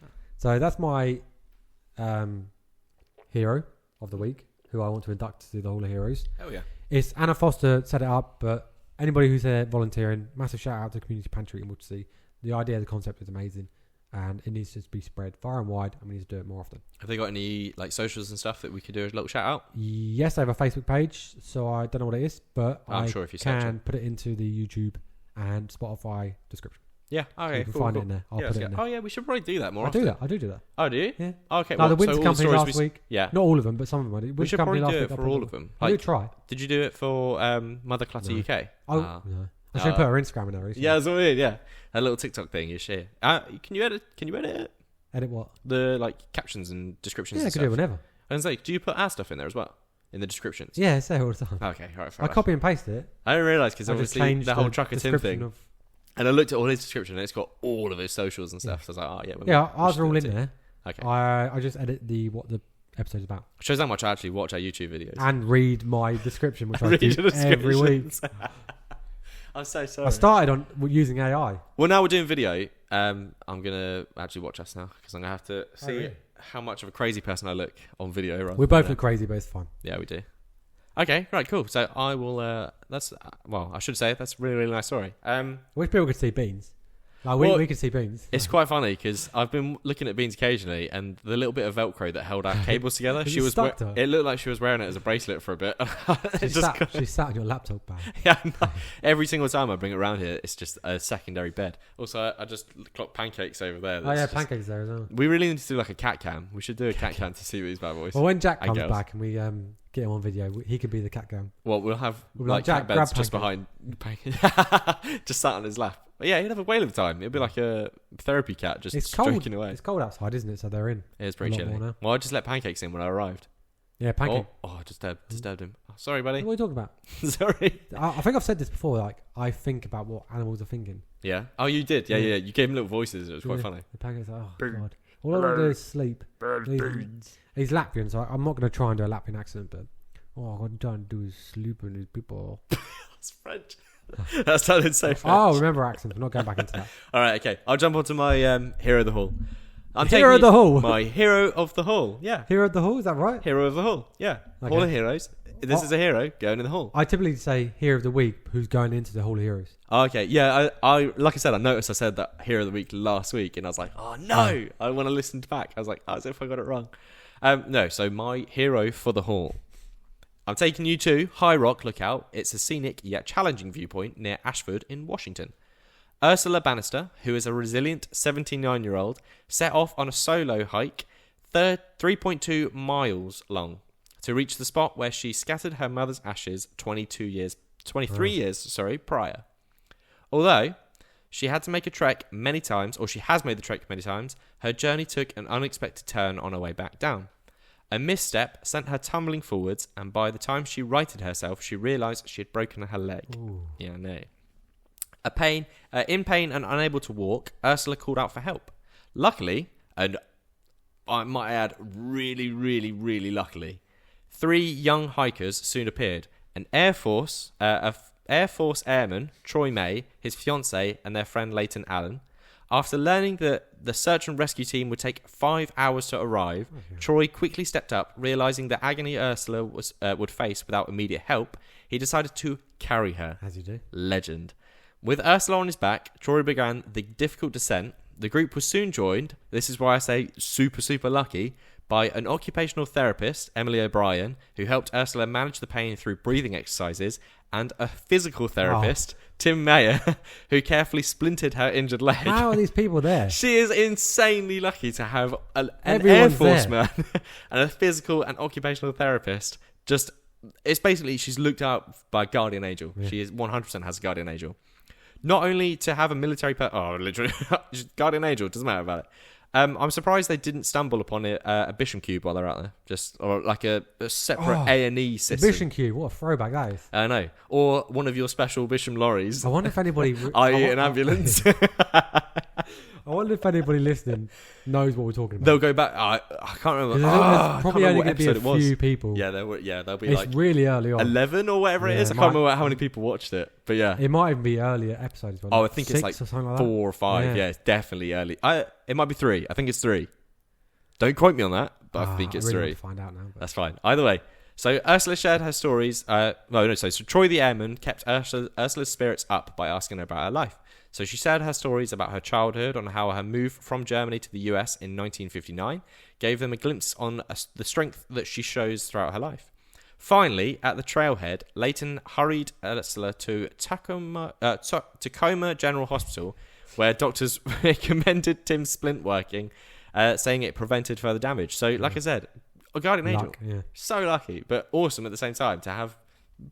Speaker 2: Oh. So that's my hero of the week, who I want to induct to the Hall of Heroes.
Speaker 1: Oh yeah.
Speaker 2: It's Anna Foster set it up, but anybody who's there volunteering, massive shout out to Community Pantry in Whittlesey. The idea, the concept is amazing, and it needs to be spread far and wide, and we need to do it more often.
Speaker 1: Have they got any like socials and stuff that we could do a little shout out?
Speaker 2: Yes, they have a Facebook page, so I don't know what it is, but
Speaker 1: I'm sure if you
Speaker 2: can put it into the YouTube and Spotify description.
Speaker 1: Yeah, okay,
Speaker 2: so you can find it in there. I'll put it in there.
Speaker 1: Oh yeah, we should probably do that more.
Speaker 2: I do that.
Speaker 1: Oh, do you?
Speaker 2: Yeah.
Speaker 1: Okay.
Speaker 2: No, the Winter Company last week.
Speaker 1: Yeah.
Speaker 2: Not all of them, but some of them.
Speaker 1: We should probably do it for all of them.
Speaker 2: I do try.
Speaker 1: Did you do it for Mother Clutter UK?
Speaker 2: Oh no. I should put her Instagram in there recently.
Speaker 1: Yeah, that's what I mean. Yeah, a little TikTok thing you share. Can you edit it?
Speaker 2: Edit what?
Speaker 1: The captions and descriptions.
Speaker 2: Yeah,
Speaker 1: and
Speaker 2: I
Speaker 1: stuff.
Speaker 2: can do it whenever.
Speaker 1: I was like, do you put our stuff in there as well in the descriptions?
Speaker 2: Yeah, say all the time.
Speaker 1: Okay, all right.
Speaker 2: I copy and paste it.
Speaker 1: I didn't realise because obviously the whole Trucker Tim thing. And I looked at all his description and it's got all of his socials and stuff. So I was like,
Speaker 2: ours are all in there.
Speaker 1: Okay.
Speaker 2: I just edit what the episode's about.
Speaker 1: Shows how much I actually watch our YouTube videos
Speaker 2: and read my description, which I do every week.
Speaker 1: I'm so sorry.
Speaker 2: I started on using AI.
Speaker 1: Well, now we're doing video. I'm gonna actually watch us now because I'm gonna have to see how much of a crazy person I look on video.
Speaker 2: We both look crazy, but it's fine.
Speaker 1: Yeah, we do. Okay, right, cool. So I will. I should say that's a really, really nice story.
Speaker 2: Wish people could see Beans. We could see Beans.
Speaker 1: It's quite funny because I've been looking at Beans occasionally, and the little bit of Velcro that held our cables together, it looked like she was wearing it as a bracelet for a bit.
Speaker 2: She sat on your laptop bag.
Speaker 1: Yeah, every single time I bring it around here, it's just a secondary bed. Also, I just clocked pancakes over there.
Speaker 2: Pancakes there as well.
Speaker 1: We really need to do like a cat cam. We should do a cat cam to see these bad boys.
Speaker 2: Well, when Jack comes back and we get him on video, he could be the cat cam.
Speaker 1: Well, we'll have like Jack cat beds just behind, just sat on his lap. But yeah, he'd have a whale of time. It'd be like a therapy cat, just stroking away.
Speaker 2: It's cold outside, isn't it? So they're in.
Speaker 1: It is pretty chilly. Well, I just let Pancakes in when I arrived.
Speaker 2: Yeah, Pancake.
Speaker 1: Oh, I disturbed him. Oh, sorry, buddy.
Speaker 2: What are you talking about?
Speaker 1: Sorry.
Speaker 2: I think I've said this before. Like, I think about what animals are thinking.
Speaker 1: Yeah. Oh, you did. Yeah. You gave him little voices. It was quite funny.
Speaker 2: The Pancake's like, oh god. All I want to do is sleep. He's Latvian, so I'm not going to try and do a Latvian accent, but what I'm trying to do is sleep with these people.
Speaker 1: That's French. That sounded so French.
Speaker 2: Oh, remember accents. We're not going back into that.
Speaker 1: All right, okay. I'll jump onto my hero of the hall.
Speaker 2: Hero of the hall.
Speaker 1: My hero of the hall. Yeah.
Speaker 2: Hero of the hall. Is that right?
Speaker 1: Hero of the hall. Yeah. Okay. Hall of Heroes. This is a hero going in the hall.
Speaker 2: I typically say hero of the week who's going into the Hall of Heroes.
Speaker 1: Okay. Yeah. I like I said, I noticed I said that hero of the week last week, and I was like, oh no. I want to listen back. I was like, as if I got it wrong. No. So my hero for the hall. I'm taking you to High Rock Lookout. It's a scenic yet challenging viewpoint near Ashford in Washington. Ursula Bannister, who is a resilient 79-year-old, set off on a solo hike 3.2 miles long to reach the spot where she scattered her mother's ashes 23 years prior. Although she had to make a trek many times, or she has made the trek many times, her journey took an unexpected turn on her way back down. A misstep sent her tumbling forwards, and by the time she righted herself, she realised she had broken her leg.
Speaker 2: Ooh.
Speaker 1: Yeah, no. In pain and unable to walk, Ursula called out for help. Luckily, and I might add, really, really, really luckily, 3 young hikers soon appeared. An Air Force airman, Troy May, his fiancée, and their friend Leighton Allen. After learning that the search and rescue team would take 5 hours to arrive, Troy quickly stepped up, realising the agony Ursula would face without immediate help. He decided to carry her.
Speaker 2: As you do.
Speaker 1: Legend. With Ursula on his back, Troy began the difficult descent. The group was soon joined, this is why I say super, super lucky, by an occupational therapist, Emily O'Brien, who helped Ursula manage the pain through breathing exercises, and a physical therapist, Tim Mayer, who carefully splintered her injured leg.
Speaker 2: How are these people there?
Speaker 1: She is insanely lucky to have an Air
Speaker 2: Everyone's
Speaker 1: Force
Speaker 2: there.
Speaker 1: man and a physical and occupational therapist. It's basically, she's looked out by a guardian angel.
Speaker 2: Yeah.
Speaker 1: She is 100% has a guardian angel. Not only to have a military literally, guardian angel, doesn't matter about it. I'm surprised they didn't stumble upon a Bisham cube while they're out there, or like a separate A&E system.
Speaker 2: Bisham Cube, what a throwback that is.
Speaker 1: I know, or one of your special Bisham lorries,
Speaker 2: I wonder if anybody...
Speaker 1: i.e. an ambulance.
Speaker 2: I wonder if anybody listening knows what we're talking about.
Speaker 1: They'll go back. I can't remember.
Speaker 2: There's probably only
Speaker 1: what
Speaker 2: going to be a
Speaker 1: episode it
Speaker 2: few
Speaker 1: was.
Speaker 2: people.
Speaker 1: Yeah, they'll be
Speaker 2: It's
Speaker 1: like
Speaker 2: really early on.
Speaker 1: 11 or whatever it
Speaker 2: Yeah,
Speaker 1: is. I
Speaker 2: it
Speaker 1: can't
Speaker 2: might-
Speaker 1: remember how many people watched it, but yeah.
Speaker 2: It might even be earlier episodes. wasn't
Speaker 1: Oh, I
Speaker 2: it?
Speaker 1: think it's
Speaker 2: 6
Speaker 1: like
Speaker 2: or something like that.
Speaker 1: 4 or 5.
Speaker 2: Yeah.
Speaker 1: Yeah, it's definitely early. It might be 3. I think it's 3. Don't quote me on that, but I think it's
Speaker 2: really
Speaker 1: 3.
Speaker 2: want to find out now. But.
Speaker 1: That's fine. Either way. So Ursula shared her stories. So Troy the airman kept Ursula's spirits up by asking her about her life. So she shared her stories about her childhood, on how her move from Germany to the US in 1959 gave them a glimpse on the strength that she shows throughout her life. Finally, at the trailhead, Leighton hurried Ursula to Tacoma General Hospital, where doctors recommended Tim's splint working, saying it prevented further damage. So, like I said, a guardian angel.
Speaker 2: Luck, yeah.
Speaker 1: So lucky, but awesome at the same time to have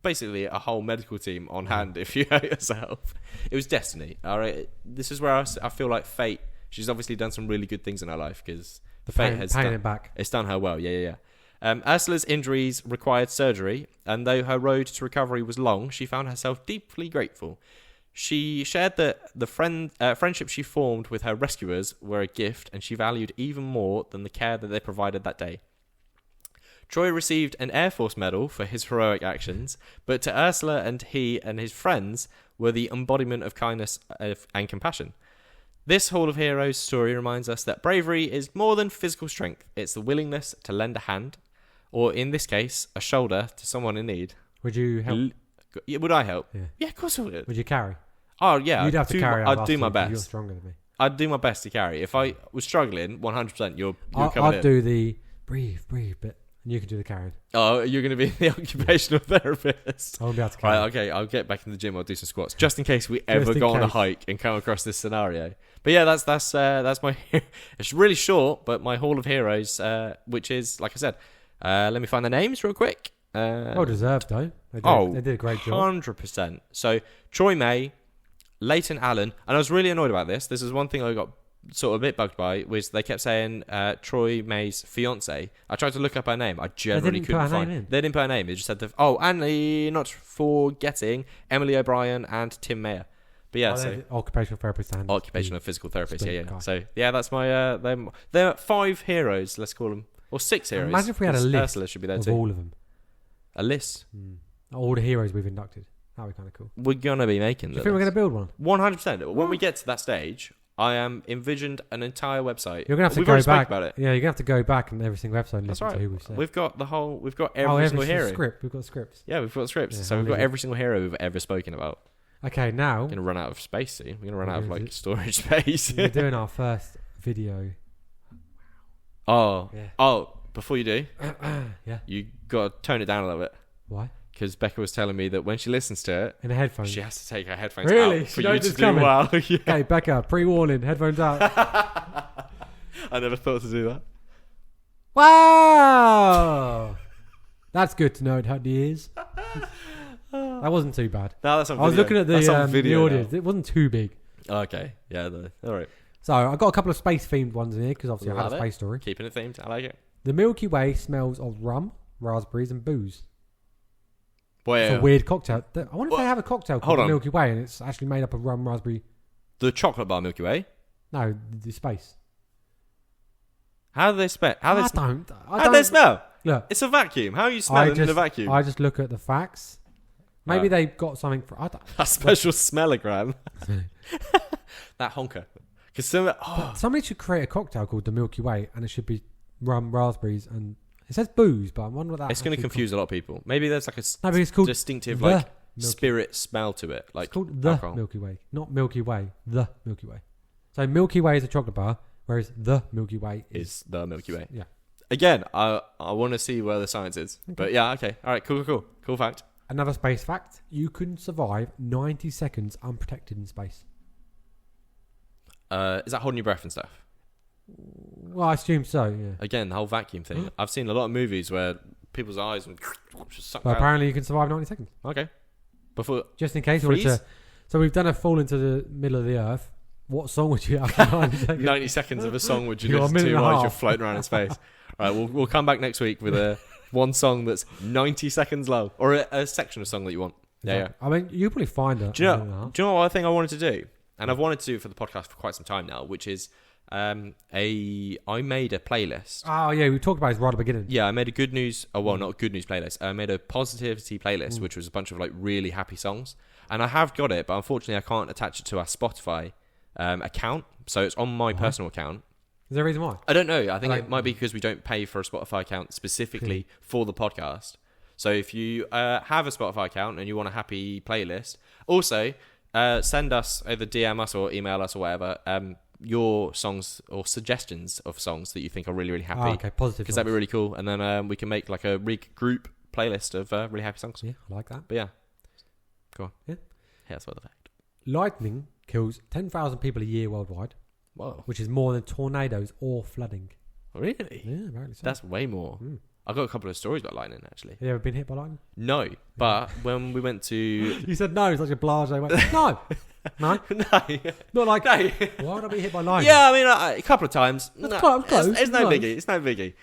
Speaker 1: basically a whole medical team on hand if you hurt yourself. It was destiny. All right, this is where I feel like fate. She's obviously done some really good things in her life because
Speaker 2: The
Speaker 1: fate
Speaker 2: pain,
Speaker 1: has
Speaker 2: paying
Speaker 1: done,
Speaker 2: it back.
Speaker 1: it's done her well. Yeah. Ursula's injuries required surgery, and though her road to recovery was long, she found herself deeply grateful. She shared that the friendship she formed with her rescuers were a gift, and she valued even more than the care that they provided that day. Troy received an Air Force medal for his heroic actions, but to Ursula and he and his friends were the embodiment of kindness and compassion. This Hall of Heroes story reminds us that bravery is more than physical strength. It's the willingness to lend a hand, or in this case, a shoulder to someone in need.
Speaker 2: Would you help?
Speaker 1: Would I help?
Speaker 2: Yeah.
Speaker 1: Of course I would.
Speaker 2: Would you carry?
Speaker 1: Oh, yeah.
Speaker 2: You'd have to carry.
Speaker 1: I'd do my best.
Speaker 2: You're stronger than me.
Speaker 1: I'd do my best to carry. If I was struggling, 100%, you're coming
Speaker 2: I'd
Speaker 1: in.
Speaker 2: do the breathe bit, and you can do the carrying.
Speaker 1: Oh, you're going to be the occupational therapist.
Speaker 2: I won't be able to carry.
Speaker 1: Right, okay, I'll get back in the gym. I'll do some squats just in case we ever
Speaker 2: in
Speaker 1: go on a
Speaker 2: case.
Speaker 1: hike and come across this scenario. But yeah, that's my. It's really short, but my Hall of Heroes, which is like I said. Let me find the names real quick.
Speaker 2: Well deserved though. They did a great job.
Speaker 1: 100%. So Troy May, Leighton Allen, and I was really annoyed about this. This is one thing I got sort of a bit bugged by, was they kept saying Troy May's fiance. I tried to look up her name. I generally couldn't find it. They didn't put her name. They just said and not forgetting Emily O'Brien and Tim Mayer. But yeah, so
Speaker 2: occupational therapist and
Speaker 1: occupational physical therapist. Yeah.
Speaker 2: guy.
Speaker 1: So yeah, that's my. They're 5 heroes. Let's call them, or 6 heroes.
Speaker 2: Imagine if we had a list
Speaker 1: Ursula should be there
Speaker 2: of
Speaker 1: too.
Speaker 2: all of them.
Speaker 1: A list.
Speaker 2: All the heroes we've inducted. That would be kind of cool.
Speaker 1: We're gonna be making.
Speaker 2: Do you think we're going to build one?
Speaker 1: 100%. When we get to that stage, I am envisioned an entire website.
Speaker 2: You're going to have to
Speaker 1: We've
Speaker 2: go
Speaker 1: already spoke
Speaker 2: back.
Speaker 1: about it.
Speaker 2: Yeah, you're going to have to go back and every single episode and
Speaker 1: That's
Speaker 2: listen
Speaker 1: right.
Speaker 2: to who we've said.
Speaker 1: We've got every single hero.
Speaker 2: Script. We've got scripts.
Speaker 1: Yeah, we've got scripts.
Speaker 2: Yeah,
Speaker 1: so
Speaker 2: how
Speaker 1: we've got
Speaker 2: many?
Speaker 1: every single hero we've ever spoken about.
Speaker 2: Okay, now
Speaker 1: We're gonna run out of space soon. We're gonna run out of
Speaker 2: Yeah,
Speaker 1: storage space.
Speaker 2: we're doing our first video.
Speaker 1: Oh,
Speaker 2: Yeah.
Speaker 1: Before you do,
Speaker 2: Yeah.
Speaker 1: you gotta tone it down a little bit,
Speaker 2: Why?
Speaker 1: because Becca was telling me that when she listens to it,
Speaker 2: In a headphone.
Speaker 1: she has to take her headphones
Speaker 2: Really?
Speaker 1: out
Speaker 2: She
Speaker 1: for you
Speaker 2: knows
Speaker 1: to
Speaker 2: it's
Speaker 1: do
Speaker 2: coming.
Speaker 1: well. Yeah.
Speaker 2: Okay, Becca, pre-warning, headphones out.
Speaker 1: I never thought to do that.
Speaker 2: Wow! That's good to know. It hurt the ears. That wasn't too bad.
Speaker 1: No, that's on
Speaker 2: I was
Speaker 1: video.
Speaker 2: looking at
Speaker 1: That's on
Speaker 2: the
Speaker 1: video
Speaker 2: audience. It wasn't too big.
Speaker 1: Okay. Yeah. All right.
Speaker 2: So I got a couple of space-themed ones in here because obviously I had a space story.
Speaker 1: Keeping it themed. I like it.
Speaker 2: The Milky Way smells of rum, raspberries, and booze.
Speaker 1: Boy,
Speaker 2: It's a weird cocktail. I wonder if they have a cocktail called the Milky Way and it's actually made up of rum, raspberry.
Speaker 1: The chocolate bar Milky Way.
Speaker 2: No, the space.
Speaker 1: How do they smell?
Speaker 2: I don't.
Speaker 1: How do they smell?
Speaker 2: Look,
Speaker 1: It's a vacuum. How are you smelling in the vacuum?
Speaker 2: I just look at the facts. Maybe they've got something for. I don't.
Speaker 1: A special smellogram. That honker. Because
Speaker 2: somebody should create a cocktail called the Milky Way, and it should be rum, raspberries, and it says booze, but I wonder what that.
Speaker 1: It's going to confuse a lot of people. Maybe there's like
Speaker 2: it's called
Speaker 1: distinctive like spirit smell to it. Like
Speaker 2: it's called the
Speaker 1: alcohol.
Speaker 2: Milky Way, not Milky Way. The Milky Way. So Milky Way is a chocolate bar, whereas the Milky Way
Speaker 1: is the Milky Way.
Speaker 2: Yeah.
Speaker 1: Again, I want to see where the science is, but yeah, okay, all right, cool fact.
Speaker 2: Another space fact: you can survive 90 seconds unprotected in space.
Speaker 1: Is that holding your breath and stuff?
Speaker 2: Well, I assume so. Yeah.
Speaker 1: Again, the whole vacuum thing. I've seen a lot of movies where people's eyes would just suck
Speaker 2: But
Speaker 1: out.
Speaker 2: apparently, you can survive 90 seconds.
Speaker 1: Okay. Before
Speaker 2: Just in case.
Speaker 1: freeze?
Speaker 2: So we've done a fall into the middle of the Earth. What song would you have for 90 seconds?
Speaker 1: 90 seconds of a song would you
Speaker 2: You're a
Speaker 1: listen
Speaker 2: minute
Speaker 1: to
Speaker 2: and a
Speaker 1: while
Speaker 2: half.
Speaker 1: you're floating around in space? All right, we'll come back next week with one song that's 90 seconds long, or a section of song that you want. Yeah.
Speaker 2: I mean, you probably find it.
Speaker 1: Do you know what thing I wanted to do? And I've wanted to do it for the podcast for quite some time now, which is I made a playlist.
Speaker 2: Oh yeah, we talked about this right at the beginning.
Speaker 1: Yeah, I made a good news. Oh well, not a good news playlist. I made a positivity playlist, which was a bunch of like really happy songs. And I have got it, but unfortunately, I can't attach it to our Spotify account. So it's on my personal account.
Speaker 2: Is there a reason why?
Speaker 1: I don't know. I think it might be because we don't pay for a Spotify account specifically for the podcast. So if you have a Spotify account and you want a happy playlist, also send us, either DM us or email us or whatever, your songs or suggestions of songs that you think are really, really happy.
Speaker 2: Oh, okay, positive.
Speaker 1: Because that'd be really cool. And then we can make like a group playlist of really happy songs.
Speaker 2: Yeah, I like that.
Speaker 1: But yeah. Go on.
Speaker 2: Yeah.
Speaker 1: That's what the fact.
Speaker 2: Lightning kills 10,000 people a year worldwide,
Speaker 1: Whoa.
Speaker 2: which is more than tornadoes or flooding.
Speaker 1: Really?
Speaker 2: Yeah, apparently so.
Speaker 1: That's way more. I've got a couple of stories about lightning, actually.
Speaker 2: Have you ever been hit by lightning?
Speaker 1: No, but when we went to...
Speaker 2: You said no, it's like a blasé. No. No?
Speaker 1: No.
Speaker 2: Not like,
Speaker 1: No.
Speaker 2: why would I be hit by lightning?
Speaker 1: Yeah, I mean, a couple of times.
Speaker 2: That's close.
Speaker 1: It's no
Speaker 2: Close.
Speaker 1: biggie. It's no biggie.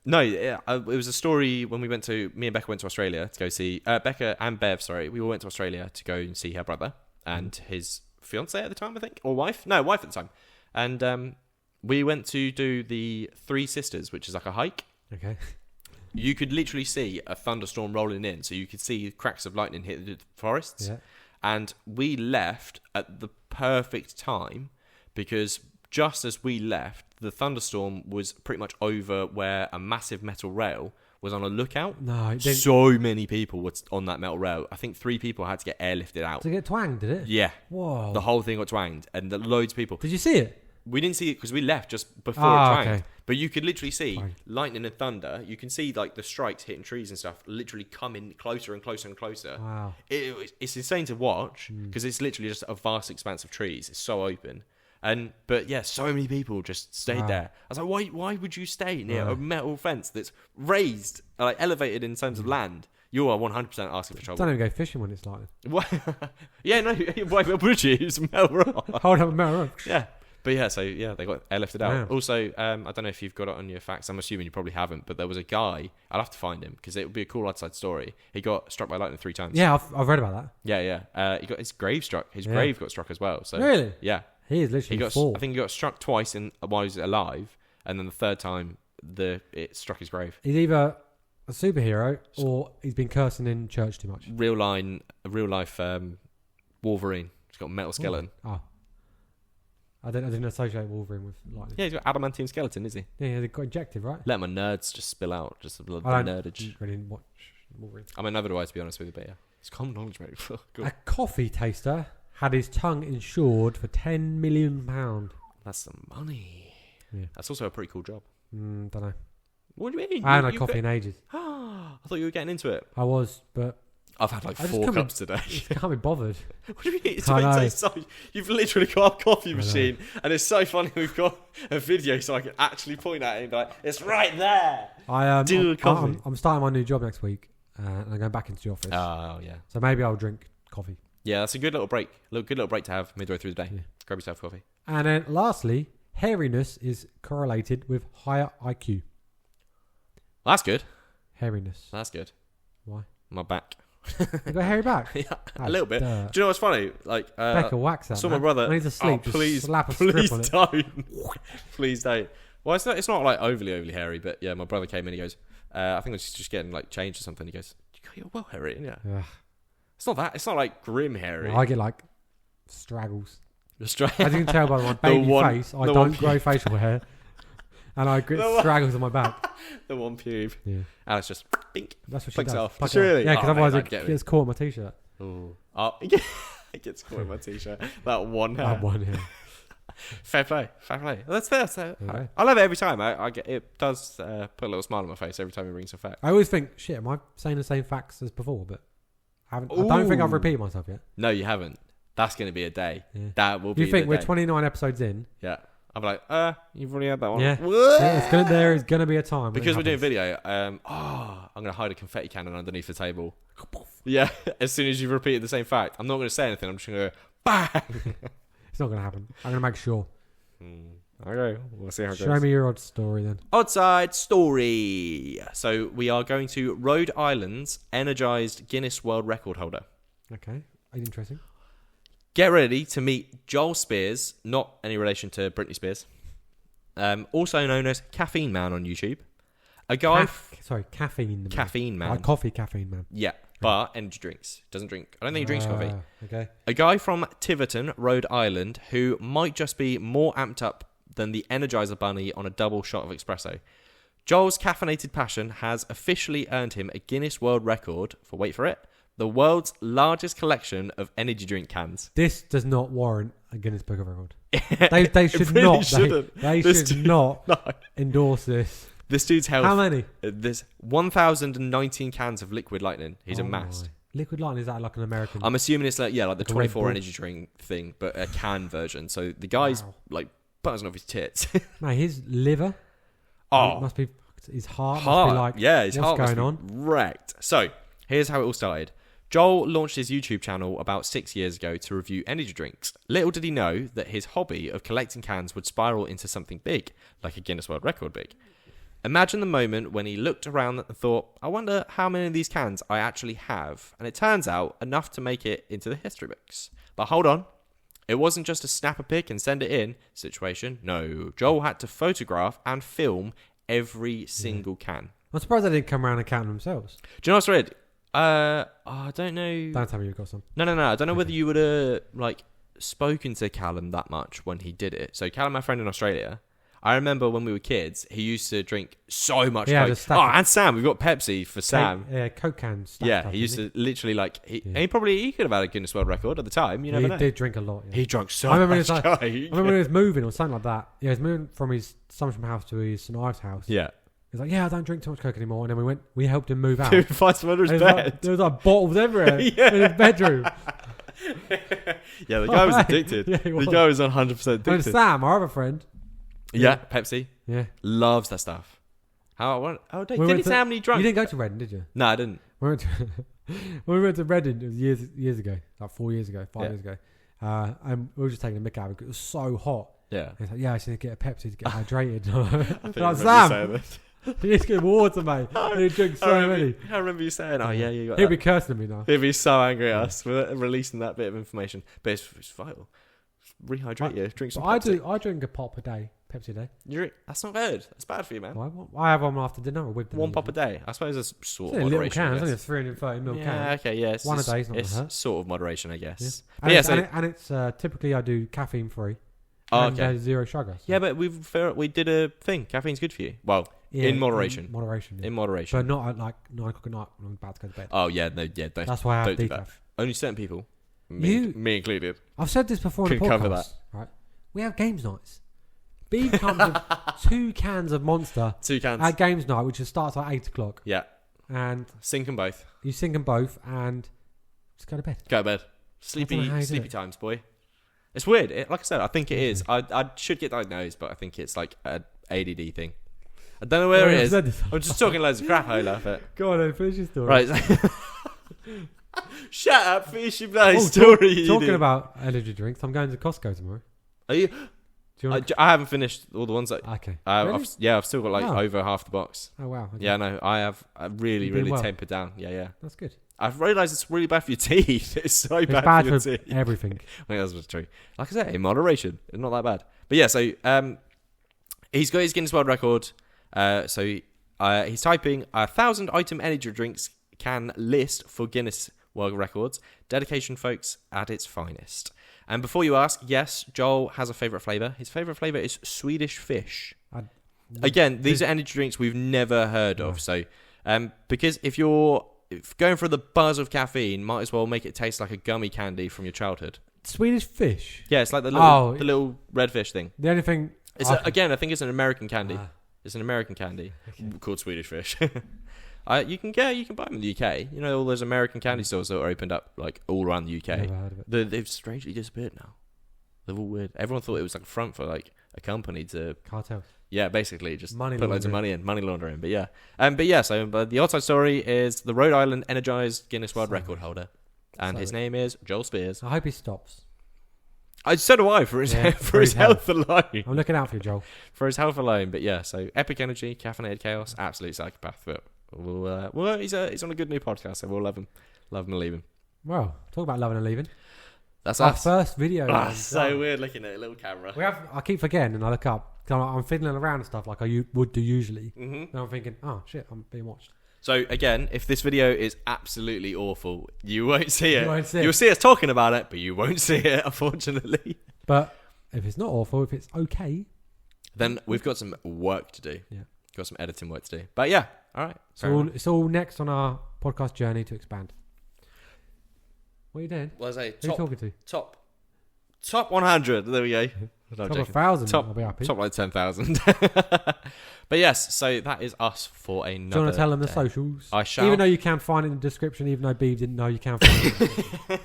Speaker 1: No, it was a story when me and Becca went to Australia to go see... Becca and Bev, sorry. We all went to Australia to go and see her brother and his fiancée at the time, I think. Or wife. No, wife at the time. And we went to do the Three Sisters, which is like a hike.
Speaker 2: Okay.
Speaker 1: You could literally see a thunderstorm rolling in, so you could see cracks of lightning hit the forests.
Speaker 2: Yeah.
Speaker 1: And we left at the perfect time because just as we left, the thunderstorm was pretty much over where a massive metal rail was on a lookout.
Speaker 2: No, it didn't.
Speaker 1: So many people were on that metal rail. I think 3 people had to get airlifted out.
Speaker 2: Did it get twanged, did it?
Speaker 1: Yeah.
Speaker 2: Whoa.
Speaker 1: The whole thing got twanged, and loads of people.
Speaker 2: Did you see it?
Speaker 1: We didn't see it because we left just before it twanged.
Speaker 2: Okay.
Speaker 1: But you could literally see
Speaker 2: Fine.
Speaker 1: lightning and thunder. You can see like the strikes hitting trees and stuff literally coming closer and closer and closer.
Speaker 2: Wow.
Speaker 1: It's insane to watch because it's literally just a vast expanse of trees. It's so open. But yeah, so many people just stayed there. I was like, why would you stay near a metal fence that's raised, like elevated in terms of land? You are 100% asking for trouble.
Speaker 2: Don't even go fishing when it's lightning.
Speaker 1: What? Yeah, no, why would you? It's metal rock.
Speaker 2: Hold up a metal rock.
Speaker 1: Yeah. But yeah, so yeah, they got airlifted out.
Speaker 2: Wow.
Speaker 1: Also, I don't know if you've got it on your facts. I'm assuming you probably haven't, but there was a guy. I'll have to find him because it would be a cool outside story. He got struck by lightning 3 times.
Speaker 2: Yeah, I've read about that.
Speaker 1: Yeah. He got his grave struck. His grave got struck as well. So
Speaker 2: really?
Speaker 1: Yeah.
Speaker 2: He is literally
Speaker 1: I think he got struck twice while he was alive, and then the third time it struck his grave.
Speaker 2: He's either a superhero or he's been cursing in church too much.
Speaker 1: Real life Wolverine. He's got a metal skeleton.
Speaker 2: Oh. I didn't associate Wolverine with lightning.
Speaker 1: Yeah, he's got adamantium skeleton, is he?
Speaker 2: Yeah, they got injected, right?
Speaker 1: Let my nerds just spill out, just a blood
Speaker 2: I
Speaker 1: nerdage.
Speaker 2: really watch Wolverine.
Speaker 1: I mean, neither do I, to be honest with you, but yeah. It's common knowledge, mate. Cool.
Speaker 2: A coffee taster had his tongue insured for £10 million.
Speaker 1: That's some money.
Speaker 2: Yeah.
Speaker 1: That's also a pretty cool job.
Speaker 2: Don't know.
Speaker 1: What do you mean?
Speaker 2: I haven't had coffee in ages.
Speaker 1: I thought you were getting into it.
Speaker 2: I was, but
Speaker 1: I've had like
Speaker 2: I just
Speaker 1: 4
Speaker 2: can't be-
Speaker 1: cups today.
Speaker 2: Can't be bothered.
Speaker 1: What do you mean?
Speaker 2: I know.
Speaker 1: You've literally got a coffee
Speaker 2: know.
Speaker 1: machine, and it's so funny we've got a video so I can actually point at it and be like, it's right there. Do coffee.
Speaker 2: I'm starting my new job next week, and I'm going back into the office.
Speaker 1: Oh, yeah.
Speaker 2: So maybe I'll drink coffee.
Speaker 1: Yeah, that's a good little break. Good little break to have midway through the day.
Speaker 2: Yeah.
Speaker 1: Grab yourself coffee.
Speaker 2: And then lastly, hairiness is correlated with higher IQ.
Speaker 1: That's good.
Speaker 2: Hairiness.
Speaker 1: That's good.
Speaker 2: Why?
Speaker 1: My back.
Speaker 2: You got hairy back?
Speaker 1: Yeah, a little bit.
Speaker 2: Dirt.
Speaker 1: Do you know what's funny? Like,
Speaker 2: Becca, wax that.
Speaker 1: saw
Speaker 2: man.
Speaker 1: my brother.
Speaker 2: When he's asleep,
Speaker 1: Oh, please,
Speaker 2: just slap a
Speaker 1: please
Speaker 2: strip on it.
Speaker 1: don't. Please don't. Well, it's not like overly hairy, but yeah, my brother came in. He goes, I think I was just getting like changed or something. He goes, you're well hairy, yeah.
Speaker 2: Ugh.
Speaker 1: It's not that. It's not like grim hairy.
Speaker 2: I get like straggles.
Speaker 1: As
Speaker 2: As you can tell by my baby face, I don't grow facial hair, and I get straggles on my back.
Speaker 1: The one pube.
Speaker 2: Yeah,
Speaker 1: and it's just bink.
Speaker 2: that's what she
Speaker 1: Plugs
Speaker 2: does.
Speaker 1: off.
Speaker 2: Pluck
Speaker 1: Does she really?
Speaker 2: Yeah, because
Speaker 1: Oh,
Speaker 2: otherwise
Speaker 1: mate,
Speaker 2: it
Speaker 1: I'd get
Speaker 2: gets caught on my t-shirt.
Speaker 1: Ooh. Oh, it gets caught in my t-shirt. That one hair.
Speaker 2: That one hair.
Speaker 1: Fair play. That's fair. So
Speaker 2: Okay.
Speaker 1: I love it every time. I get it. Does put a little smile on my face every time he brings a fact.
Speaker 2: I always think, shit, am I saying the same facts as before? But I don't think I've
Speaker 1: Ooh.
Speaker 2: repeated myself yet.
Speaker 1: No, you haven't. That's going to be a day.
Speaker 2: Yeah.
Speaker 1: That will be.
Speaker 2: You think
Speaker 1: the
Speaker 2: we're
Speaker 1: day.
Speaker 2: 29 episodes in?
Speaker 1: Yeah. I'm like, you've already had that one.
Speaker 2: Yeah.
Speaker 1: What?
Speaker 2: There is going to be a time when
Speaker 1: Because
Speaker 2: it
Speaker 1: we're doing
Speaker 2: happens.
Speaker 1: video. I'm going to hide a confetti cannon underneath the table. Yeah. As soon as you've repeated the same fact, I'm not going to say anything. I'm just going to go bang.
Speaker 2: It's not going to happen. I'm going to make sure.
Speaker 1: Okay. We'll see how it
Speaker 2: Show
Speaker 1: goes.
Speaker 2: me your odd story then.
Speaker 1: Oddside story. So we are going to Rhode Island's energized Guinness World Record holder.
Speaker 2: Okay. Interesting.
Speaker 1: Get ready to meet Joel Spears, not any relation to Britney Spears, also known as Caffeine Man on YouTube. A guy...
Speaker 2: Caffeine. Man.
Speaker 1: Caffeine Man.
Speaker 2: Like coffee caffeine man.
Speaker 1: Yeah, but energy drinks. Doesn't drink... I don't think he drinks coffee.
Speaker 2: Okay.
Speaker 1: A guy from Tiverton, Rhode Island, who might just be more amped up than the Energizer Bunny on a double shot of espresso. Joel's caffeinated passion has officially earned him a Guinness World Record for, wait for it, the world's largest collection of energy drink cans.
Speaker 2: This does not warrant a Guinness Book of Record. They should
Speaker 1: really
Speaker 2: not.
Speaker 1: shouldn't.
Speaker 2: They
Speaker 1: This
Speaker 2: should
Speaker 1: dude-
Speaker 2: not
Speaker 1: No.
Speaker 2: endorse this.
Speaker 1: This dude's held...
Speaker 2: How many?
Speaker 1: There's 1,019 cans of liquid lightning he's
Speaker 2: Oh
Speaker 1: amassed.
Speaker 2: my. Liquid Lightning, is that like an American?
Speaker 1: I'm assuming it's like the
Speaker 2: Like a Red
Speaker 1: 24
Speaker 2: Bull.
Speaker 1: energy drink thing, but a can version. So the guy's
Speaker 2: Wow.
Speaker 1: like buzzing off his tits.
Speaker 2: Mate, his liver.
Speaker 1: Oh,
Speaker 2: Must be. His heart.
Speaker 1: heart.
Speaker 2: Must be like.
Speaker 1: Yeah, his
Speaker 2: what's
Speaker 1: heart must
Speaker 2: going
Speaker 1: be
Speaker 2: on?
Speaker 1: wrecked. So here's how it all started. Joel launched his YouTube channel about 6 years ago to review energy drinks. Little did he know that his hobby of collecting cans would spiral into something big, like a Guinness World Record big. Imagine the moment when he looked around and thought, I wonder how many of these cans I actually have. And it turns out enough to make it into the history books. But hold on. It wasn't just a snap a pic and send it in situation. No, Joel had to photograph and film every single can.
Speaker 2: I'm surprised they didn't come around and count themselves.
Speaker 1: Do you know what's read? I don't know.
Speaker 2: Don't tell me you've got some.
Speaker 1: No. I don't know whether you would have spoken to Callum that much when he did it. So Callum, my friend in Australia, I remember when we were kids, he used to drink so much
Speaker 2: Yeah,
Speaker 1: Coke.
Speaker 2: just stack
Speaker 1: Oh,
Speaker 2: it.
Speaker 1: and Sam, we've got Pepsi for Sam.
Speaker 2: Yeah, Coke cans. stacked
Speaker 1: Yeah,
Speaker 2: up,
Speaker 1: he used
Speaker 2: didn't
Speaker 1: to literally
Speaker 2: Yeah.
Speaker 1: and he could have had a Guinness World Record at the time. You
Speaker 2: he?
Speaker 1: never
Speaker 2: He
Speaker 1: know.
Speaker 2: did drink a lot. Yeah.
Speaker 1: He drank so
Speaker 2: I remember
Speaker 1: much
Speaker 2: he was
Speaker 1: Coke.
Speaker 2: I remember when he was moving or something like that. Yeah, he was moving from his Somersham house to his St Ives house.
Speaker 1: Yeah.
Speaker 2: He's like, yeah, I don't drink too much Coke anymore. And then we helped him move out.
Speaker 1: Dude, find some under his
Speaker 2: There
Speaker 1: bed.
Speaker 2: was like- there was like bottles everywhere
Speaker 1: Yeah.
Speaker 2: in his bedroom.
Speaker 1: Yeah, the guy was
Speaker 2: Oh,
Speaker 1: addicted.
Speaker 2: yeah, he was.
Speaker 1: The guy was 100%
Speaker 2: And
Speaker 1: addicted.
Speaker 2: Sam, our other friend.
Speaker 1: Yeah, Pepsi.
Speaker 2: Yeah.
Speaker 1: Loves that stuff. Did
Speaker 2: We
Speaker 1: he
Speaker 2: went
Speaker 1: say
Speaker 2: to-
Speaker 1: how many he drank?
Speaker 2: You didn't go to Reading, did you?
Speaker 1: No, I didn't.
Speaker 2: We went to, when we went to Reading, it was years ago, like 4 years ago, 5
Speaker 1: Yeah.
Speaker 2: years ago. And we were just taking a mick out because it was so hot.
Speaker 1: Yeah.
Speaker 2: And he's like, yeah, I just need to get a Pepsi to get hydrated.
Speaker 1: I
Speaker 2: I
Speaker 1: think
Speaker 2: was
Speaker 1: I
Speaker 2: like,
Speaker 1: remember you
Speaker 2: Sam,
Speaker 1: saying this.
Speaker 2: you need to get water, mate. And he drinks so many.
Speaker 1: I remember you saying, oh, yeah, you got
Speaker 2: He'll
Speaker 1: that.
Speaker 2: be cursing at me now.
Speaker 1: He'd be so angry at us for releasing that bit of information. But it's vital. Rehydrate you. Drink some
Speaker 2: But
Speaker 1: Pepsi.
Speaker 2: I drink a pop a day, Pepsi a day.
Speaker 1: That's not good. That's bad for you, man.
Speaker 2: I have one after dinner or with dinner.
Speaker 1: One pop a day. I suppose it's sort
Speaker 2: It's
Speaker 1: of
Speaker 2: only a little
Speaker 1: moderation.
Speaker 2: can.
Speaker 1: I
Speaker 2: It's only a
Speaker 1: guess.
Speaker 2: 330ml
Speaker 1: Yeah,
Speaker 2: can.
Speaker 1: okay, yeah.
Speaker 2: One a day's not
Speaker 1: It's
Speaker 2: gonna hurt.
Speaker 1: sort of moderation, I guess.
Speaker 2: Yeah.
Speaker 1: But yeah, so,
Speaker 2: And it's typically I do caffeine free.
Speaker 1: Oh,
Speaker 2: And
Speaker 1: okay.
Speaker 2: zero sugar. So.
Speaker 1: Yeah, but we did a thing. Caffeine's good for you. Well,
Speaker 2: Yeah,
Speaker 1: in moderation.
Speaker 2: In moderation. Yeah.
Speaker 1: In moderation.
Speaker 2: But not at like 9 o'clock at night when I'm about to go to bed.
Speaker 1: Oh, yeah, no, yeah. Don't,
Speaker 2: That's why I have
Speaker 1: don't do that.
Speaker 2: decaf.
Speaker 1: Only certain people.
Speaker 2: You-
Speaker 1: Me included.
Speaker 2: I've said this before in the
Speaker 1: Couldn't
Speaker 2: podcast.
Speaker 1: cover that.
Speaker 2: Right? We have games nights. Beeve comes with 2 cans of Monster
Speaker 1: 2 cans.
Speaker 2: at games night, which starts at 8 o'clock.
Speaker 1: Yeah.
Speaker 2: and
Speaker 1: Sink them both.
Speaker 2: you sink them both and just go to bed.
Speaker 1: Go to bed.
Speaker 2: I don't know how you do
Speaker 1: Sleepy
Speaker 2: it.
Speaker 1: times, boy. It's weird. Like I said, I think it is. I should get diagnosed, but I think it's like an ADD thing. I don't know where it is. I'm just talking loads of crap. I laugh at.
Speaker 2: Go on, then, finish your story.
Speaker 1: Right. Shut up. Finish your bloody story.
Speaker 2: Talking about energy drinks, I'm going to Costco tomorrow.
Speaker 1: Are you?
Speaker 2: Do you want
Speaker 1: I haven't finished all the ones that.
Speaker 2: Okay.
Speaker 1: Really? I've still got like
Speaker 2: Oh.
Speaker 1: over half the box.
Speaker 2: Oh, wow. Okay.
Speaker 1: Yeah, no, I have. I really,
Speaker 2: You're doing
Speaker 1: really
Speaker 2: well.
Speaker 1: tempered down. Yeah.
Speaker 2: That's good.
Speaker 1: I've realised it's really bad for your teeth. It's so
Speaker 2: It's
Speaker 1: bad,
Speaker 2: bad
Speaker 1: for your
Speaker 2: for
Speaker 1: teeth.
Speaker 2: everything.
Speaker 1: I think that's what's true. Like I said, in moderation, it's not that bad. But yeah, so he's got his Guinness World Record. He's typing 1,000 item energy drinks can list for Guinness World Records. Dedication, folks, at its finest. And before you ask, yes, Joel has a favourite flavour. His favourite flavour is Swedish fish. Again, these are energy drinks we've never heard of. So, because if going for the buzz of caffeine, might as well make it taste like a gummy candy from your childhood.
Speaker 2: Swedish fish.
Speaker 1: Yeah, it's like the little red fish thing.
Speaker 2: The only thing.
Speaker 1: Again, I think it's an American candy. It's an American candy
Speaker 2: Okay.
Speaker 1: called Swedish fish. You can buy them in the UK. You know, all those American candy stores that are opened up like all around the UK.
Speaker 2: Never heard of it.
Speaker 1: They've strangely disappeared now. They're all weird. Everyone thought it was like a front for like a company to.
Speaker 2: Cartels.
Speaker 1: Yeah, basically just
Speaker 2: Money
Speaker 1: put loads of
Speaker 2: laundering.
Speaker 1: money laundering. But yeah, so the outside story is the Rhode Island Energized Guinness World Record holder, and his name is Joel Spears.
Speaker 2: I hope he stops.
Speaker 1: So do I for his
Speaker 2: for his
Speaker 1: health alone.
Speaker 2: I'm looking out for you, Joel.
Speaker 1: For his health alone. But yeah, so epic energy, caffeinated chaos, absolute psychopath. But he's on a good new podcast, so we'll love him and leave him.
Speaker 2: Well, talk about loving and leaving.
Speaker 1: That's
Speaker 2: Our
Speaker 1: us.
Speaker 2: first video.
Speaker 1: So weird looking at a little camera.
Speaker 2: I keep forgetting, and I look up. 'Cause I'm fiddling around and stuff like I would do usually.
Speaker 1: Mm-hmm.
Speaker 2: And I'm thinking, oh shit, I'm being watched.
Speaker 1: So again, if this video is absolutely awful, you won't see it.
Speaker 2: You won't see it.
Speaker 1: You'll see us talking about it, but you won't see it, unfortunately.
Speaker 2: But if it's not awful, if it's okay,
Speaker 1: Then we've got some work to do.
Speaker 2: Yeah.
Speaker 1: Got some editing work to do. But yeah, all right.
Speaker 2: so it's all next on our podcast journey to expand. What are you doing?
Speaker 1: Well, I say
Speaker 2: Who are you talking to?
Speaker 1: top 100. There we go.
Speaker 2: Top 1,000.
Speaker 1: Top-
Speaker 2: I'll be happy.
Speaker 1: Top like 10,000. But yes, so that is us for another.
Speaker 2: Do you want to tell them the
Speaker 1: day.
Speaker 2: socials?
Speaker 1: I shall.
Speaker 2: Even though you can find it in the description, even though Beeb didn't know you can find it.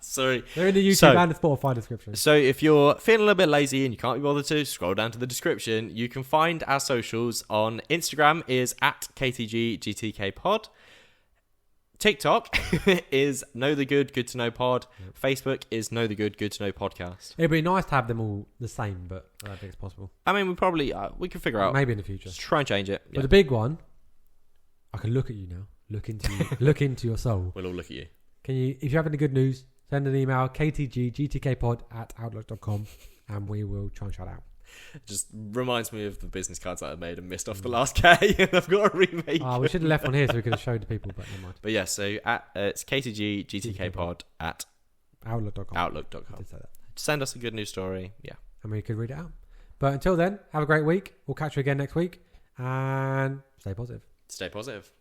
Speaker 1: Sorry.
Speaker 2: They're in the YouTube
Speaker 1: So-
Speaker 2: and the Spotify description.
Speaker 1: So if you're feeling a little bit lazy and you can't be bothered to scroll down to the description, you can find our socials on Instagram is at KTGGTKpod. TikTok is Know the Good, Good to Know Pod. Facebook is Know the Good, Good to Know Podcast.
Speaker 2: It'd be nice to have them all the same, but I don't think it's possible.
Speaker 1: I mean, we can figure out.
Speaker 2: Maybe in the future.
Speaker 1: Just try and change it.
Speaker 2: But
Speaker 1: Yeah.
Speaker 2: the big one, I can look at you now. Look into you. Look into your soul.
Speaker 1: We'll all look at you.
Speaker 2: Can you, if you have any good news, send an email, ktggtkpod@outlook.com, and we will try and shout out.
Speaker 1: Just reminds me of the business cards that I made and missed off the last K, and I've got to remake.
Speaker 2: We should have left one here so we could have showed the people, but never mind.
Speaker 1: But yeah, so it's KTGGTKpod at
Speaker 2: Outlook.com.
Speaker 1: outlook.com.
Speaker 2: I did say that.
Speaker 1: Send us a good news story. Yeah.
Speaker 2: And we could read it out. But until then, have a great week. We'll catch you again next week, and stay positive.
Speaker 1: Stay positive.